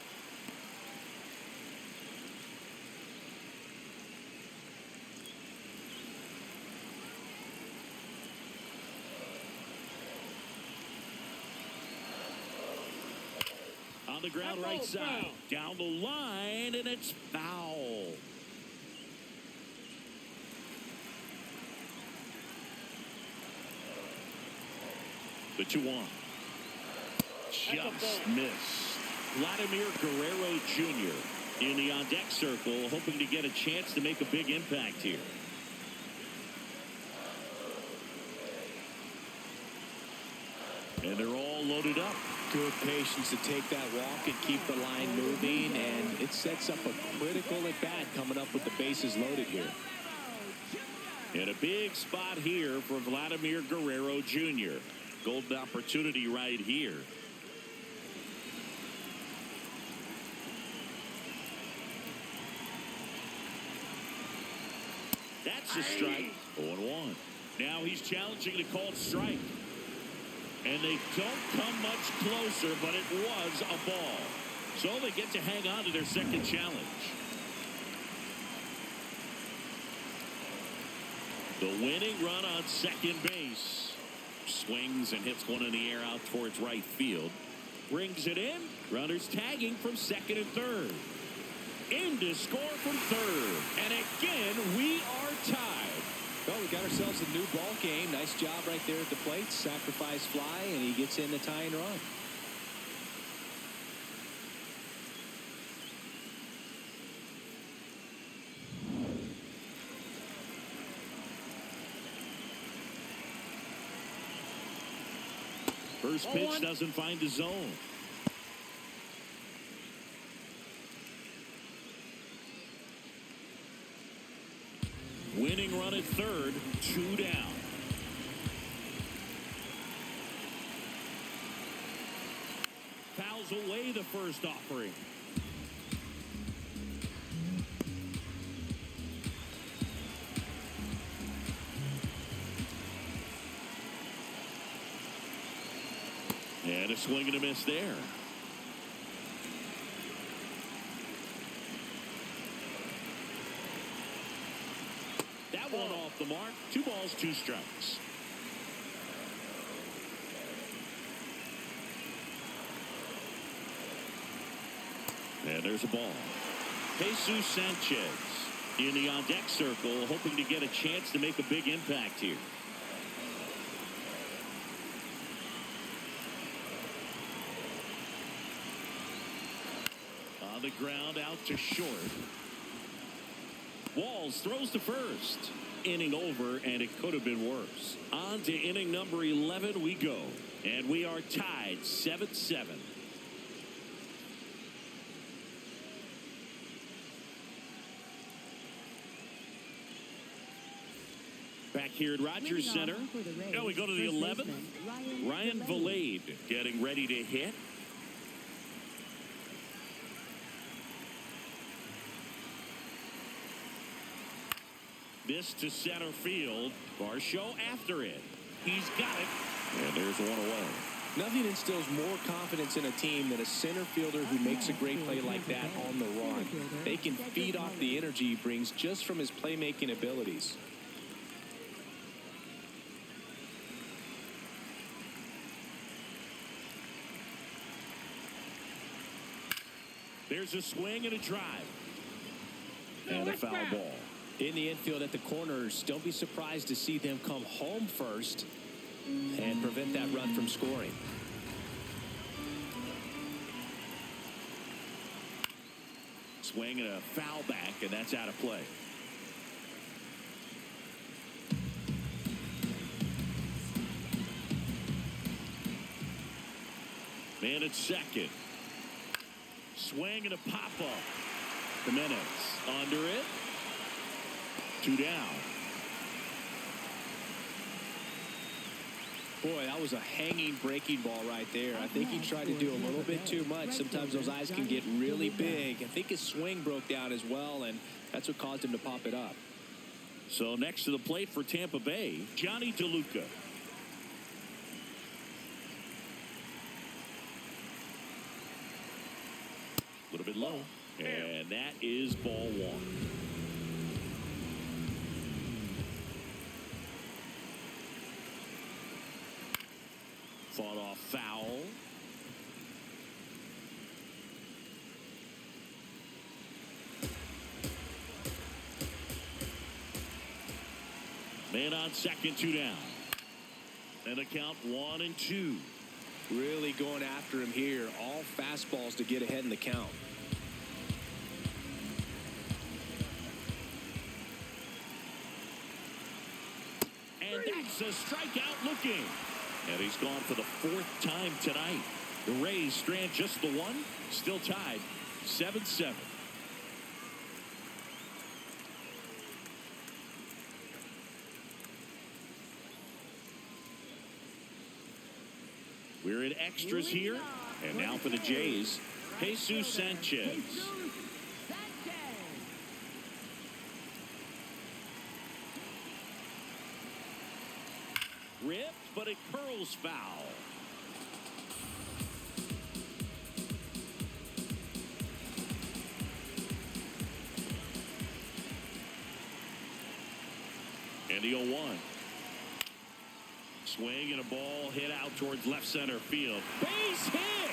Speaker 1: On the ground,
Speaker 3: That
Speaker 1: right
Speaker 3: ball's
Speaker 1: side.
Speaker 3: foul.
Speaker 1: Down the line, and it's foul. The 2-1. Just missed. Vladimir Guerrero Jr. in the on-deck circle, hoping to get a chance to make a big impact here. And they're all loaded up.
Speaker 2: Good patience to take that walk and keep the line moving, and it sets up a critical at-bat coming up with the bases loaded here.
Speaker 1: And a big spot here for Vladimir Guerrero Jr. Golden opportunity right here. That's a strike. 0-1. Now he's challenging the called strike. And they don't come much closer, but it was a ball. So they get to hang on to their second challenge. The winning run on second base. Swings and hits one in the air out towards right field. Brings it in. Runners tagging from second and third. In to score from third. And again, we are tied.
Speaker 2: Well, we got ourselves a new ball game. Nice job right there at the plate. Sacrifice fly, and he gets in the tying run.
Speaker 1: First pitch doesn't find the zone. Winning run at third, 2 down. Fouls away the first offering. And a swing and a miss there. That one off the mark. 2 balls, 2 strikes. And there's a ball. Jesus Sanchez in the on-deck circle, hoping to get a chance to make a big impact here. On the ground, out to short. Walls throws to first. Inning over, and it could have been worse. On to inning number 11 we go. And we are tied 7-7. Back here at Rogers Center. Now we go to the 11th. Ryan Valade getting ready to hit. This to center field. Varsho after it. He's got it. And there's one away.
Speaker 2: Nothing instills more confidence in a team than a center fielder who makes a great play like that on the run. They can feed off the energy he brings just from his playmaking abilities.
Speaker 1: There's a swing and a drive. And a foul ball.
Speaker 2: In the infield at the corners, don't be surprised to see them come home first and prevent that run from scoring.
Speaker 1: Swing and a foul back, and that's out of play. Man at second. Swing and a pop-up. Jimenez under it. 2 down.
Speaker 2: Boy, that was a hanging breaking ball right there. I think he tried to do a little bit too much. Sometimes those eyes can get really big. I think his swing broke down as well, and that's what caused him to pop it up.
Speaker 1: So next to the plate for Tampa Bay, Johnny DeLuca. A little bit low. And that is ball 1. Fought off foul. Man on second, 2 down. And a count 1-2.
Speaker 2: Really going after him here. All fastballs to get ahead in the count.
Speaker 1: And that's a strikeout looking. And he's gone for the 4th time tonight. The Rays strand just the one. Still tied 7-7. We're in extras here. And now for the Jays, Jesus Sanchez. Ripped, but it curls foul. And the 0-1. Swing and a ball hit out towards left center field. Base hit!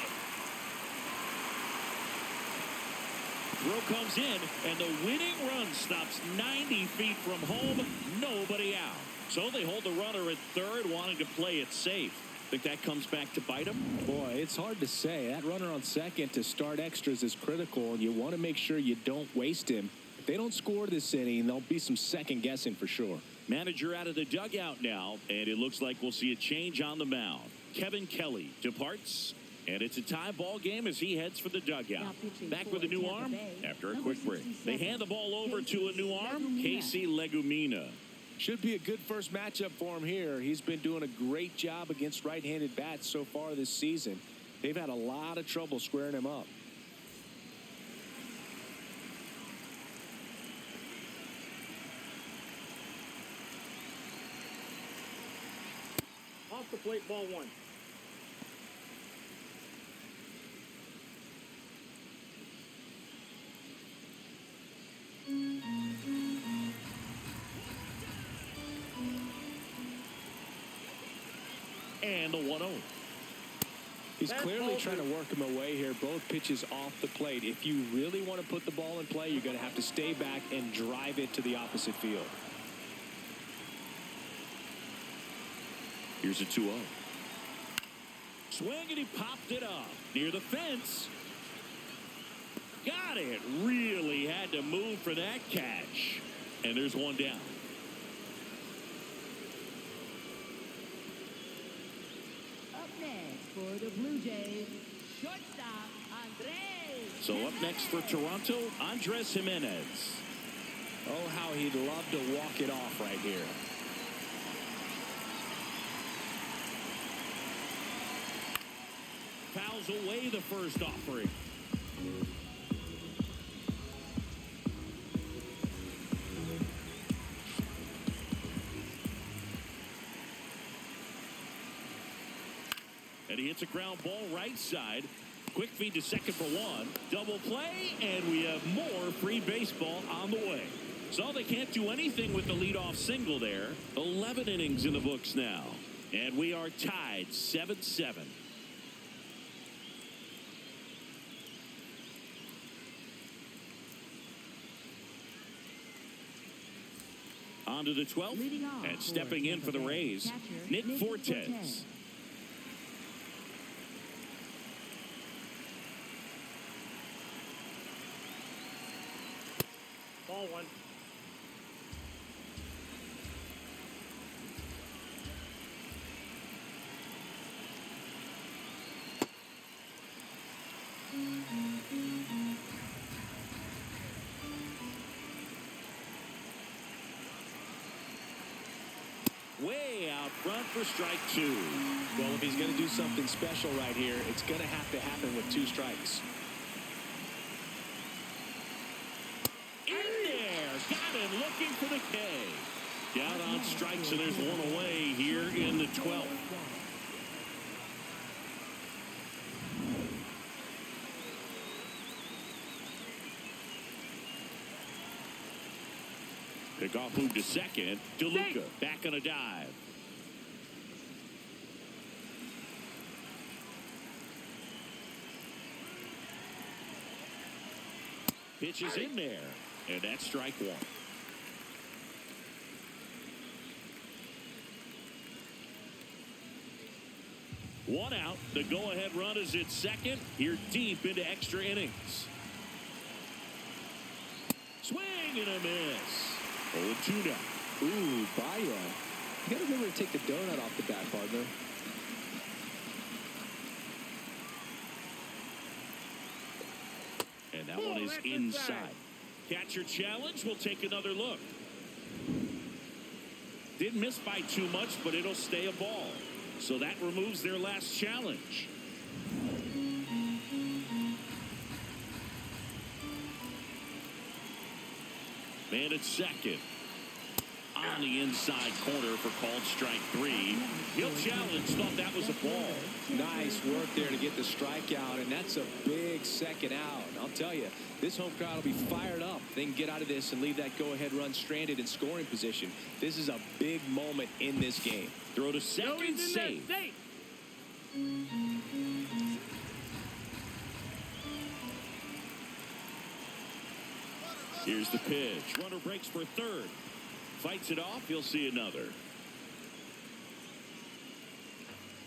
Speaker 1: Throw comes in, and the winning run stops 90 feet from home. Nobody out. So they hold the runner at third, wanting to play it safe. Think that comes back to bite them?
Speaker 2: Boy, it's hard to say. That runner on second to start extras is critical, and you want to make sure you don't waste him. If they don't score this inning, there'll be some second guessing for sure.
Speaker 1: Manager out of the dugout now, and it looks like we'll see a change on the mound. Kevin Kelly departs. And it's a tie ball game as he heads for the dugout. Back with a new arm after a quick break. They hand the ball over to a new arm, Casey Legumina.
Speaker 2: Should be a good first matchup for him here. He's been doing a great job against right-handed bats so far this season. They've had a lot of trouble squaring him up.
Speaker 3: Off the plate, ball one.
Speaker 1: And the 1-0.
Speaker 2: He's clearly trying to work him away here. Both pitches off the plate. If you really want to put the ball in play, you're going to have to stay back and drive it to the opposite field.
Speaker 1: Here's a 2-0. Swing, and he popped it up near the fence. Got it. Really had to move for that catch. And there's one down.
Speaker 4: Up next for the Blue Jays, shortstop Andres.
Speaker 1: So up next for Toronto, Andres Jimenez.
Speaker 2: Oh, how he'd love to walk it off right here.
Speaker 1: Fouls away the first offering. And he hits a ground ball right side. Quick feed to second for one. Double play, and we have more free baseball on the way. So they can't do anything with the leadoff single there. 11 innings in the books now. And we are tied 7-7. On to the 12th, and stepping in for the Rays, Nick Fortes.
Speaker 3: Ball one.
Speaker 1: Way out front for strike two.
Speaker 2: Well, if he's going to do something special right here, it's going to have to happen with 2 strikes.
Speaker 1: In there. Got him looking for the K. Down on strikes, and there's one away here in the 12th. Pickoff move to second. DeLuca back on a dive. Pitch is in there, and that's strike one. One out. The go-ahead run is at second. Here deep into extra innings. Swing and a miss. 0-2 now.
Speaker 2: Ooh, Baya. You got to remember to take the donut off the bat, partner.
Speaker 1: And that one is inside. Catcher challenge. We'll take another look. Didn't miss by too much, but it'll stay a ball. So that removes their last challenge. Man at second. On the inside corner for called strike 3. He'll challenge. Thought that was a ball.
Speaker 2: Nice work there to get the strikeout, and that's a big second out. I'll tell you, this home crowd will be fired up. They can get out of this and leave that go-ahead run stranded in scoring position. This is a big moment in this game.
Speaker 1: Throw to second, safe. Here's the pitch. Runner breaks for third. Fights it off. He'll see another.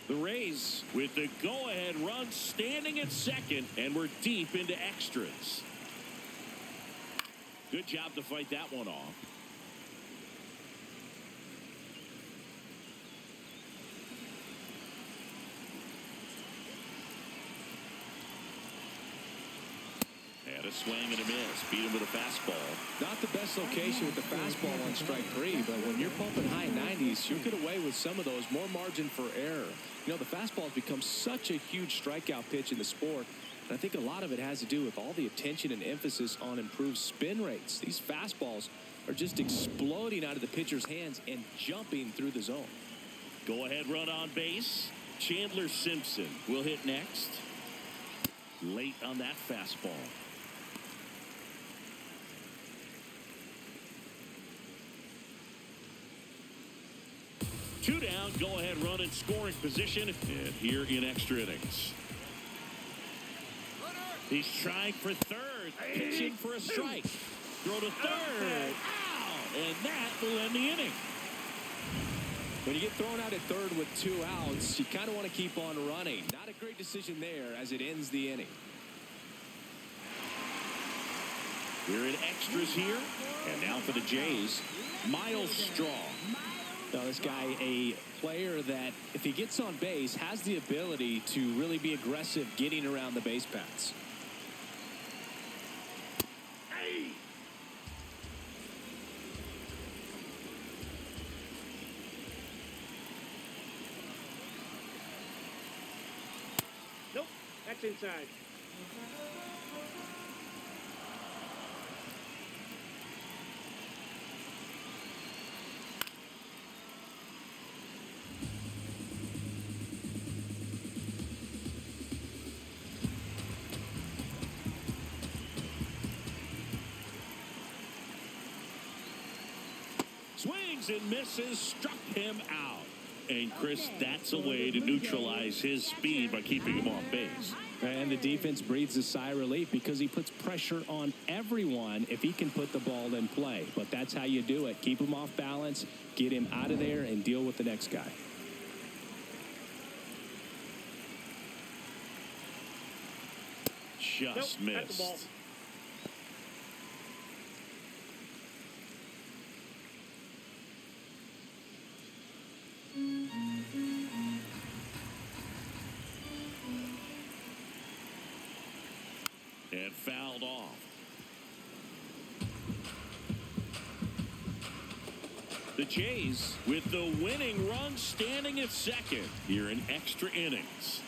Speaker 1: The Rays with the go-ahead run standing at second, and we're deep into extras. Good job to fight that one off. swing and a miss. Beat him with a fastball.
Speaker 2: Not the best location with the fastball on strike 3, but when you're pumping high 90s, you'll get away with some of those. More margin for error. You know, the fastball has become such a huge strikeout pitch in the sport. And I think a lot of it has to do with all the attention and emphasis on improved spin rates. These fastballs are just exploding out of the pitcher's hands and jumping through the zone.
Speaker 1: Go ahead run on base. Chandler Simpson will hit next. Late on that fastball. Two down, go ahead run in scoring position, and here in extra innings. He's trying for third, pitching for a strike. Throw to third, ow, and that will end the inning.
Speaker 2: When you get thrown out at third with 2 outs, you kind of want to keep on running. Not a great decision there as it ends the inning.
Speaker 1: We're in extras here, and now for the Jays, Miles Straw.
Speaker 2: Now, this guy, a player that, if he gets on base, has the ability to really be aggressive getting around the base paths.
Speaker 3: Nope, that's inside.
Speaker 1: Swings and misses, struck him out. And Chris, that's a way to neutralize his speed by keeping him off base.
Speaker 2: And the defense breathes a sigh of relief because he puts pressure on everyone if he can put the ball in play. But that's how you do it. Keep him off balance, get him out of there, and deal with the next guy.
Speaker 1: Just
Speaker 3: Nope, that's the ball.
Speaker 1: missed. And fouled off. The Jays with the winning run standing at second here in extra innings.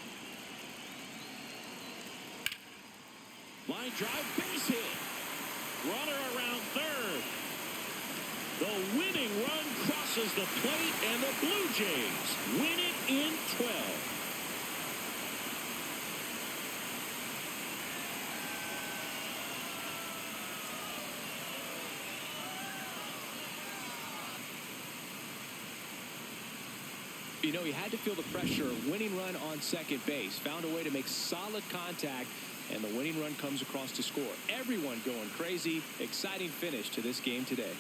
Speaker 1: Line drive, base hit. Runner around third. The winning run crosses the plate, and the Blue Jays win it in 12.
Speaker 2: You know, he had to feel the pressure. Winning run on second base. Found a way to make solid contact, and the winning run comes across to score. Everyone going crazy. Exciting finish to this game today.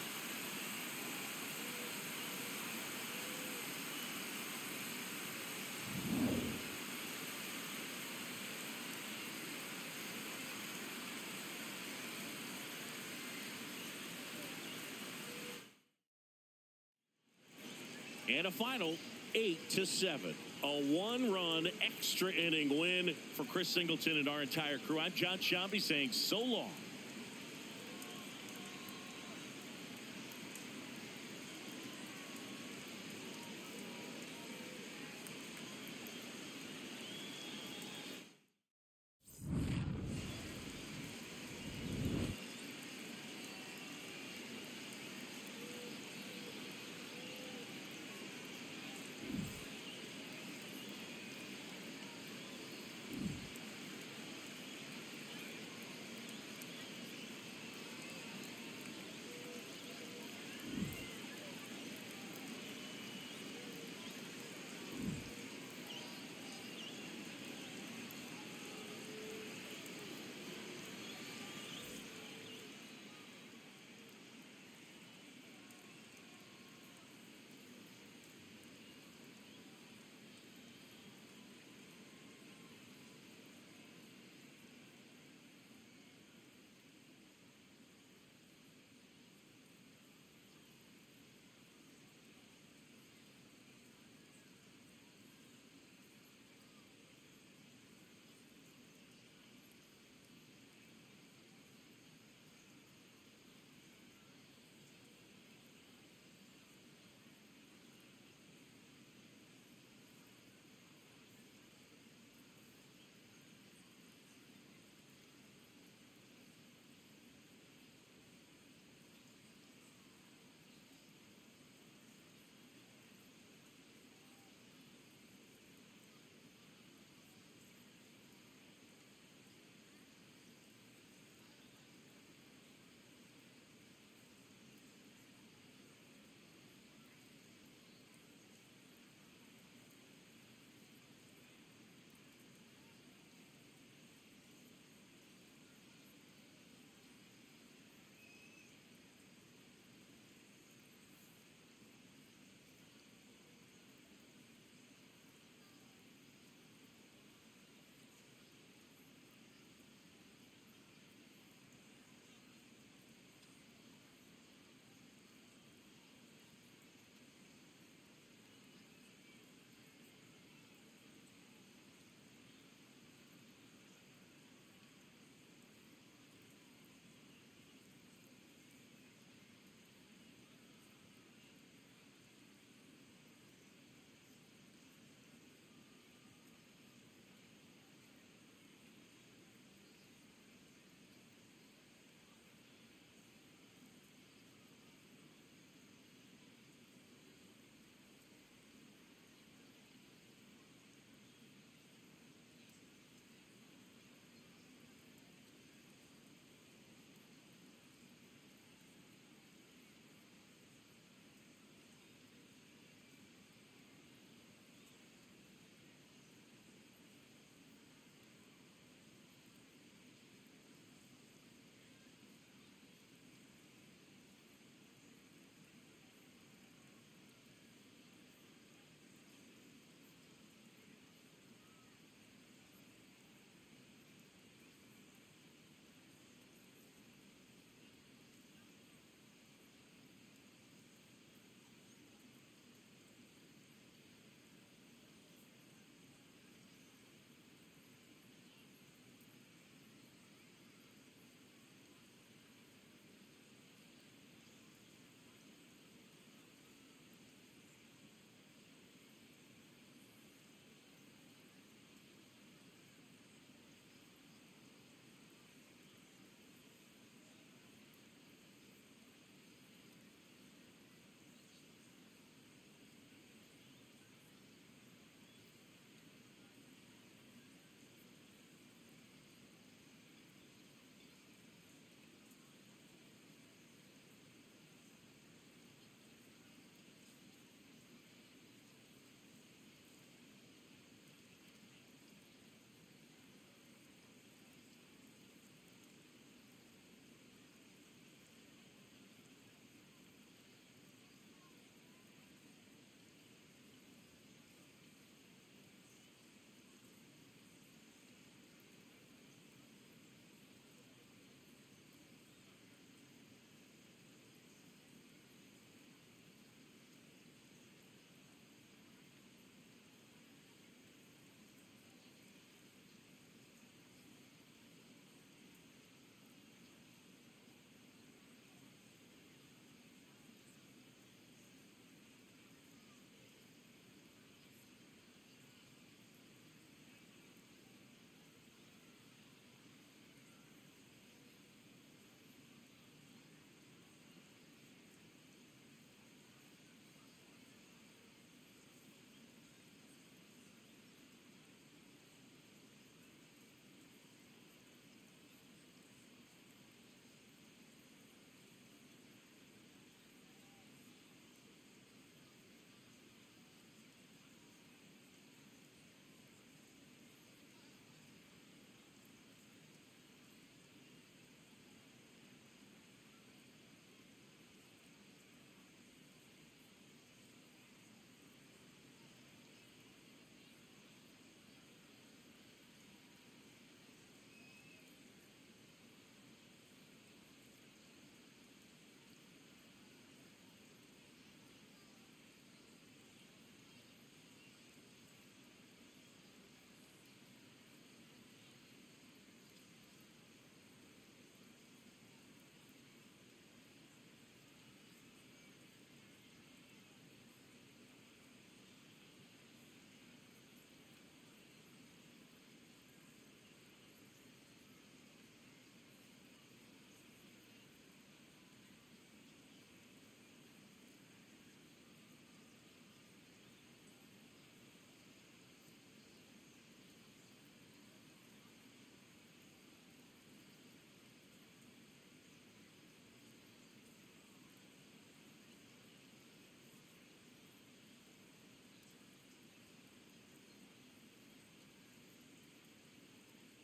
Speaker 1: And a final 8-7. A one-run extra inning win for Chris Singleton and our entire crew. I'm John Shambi saying so long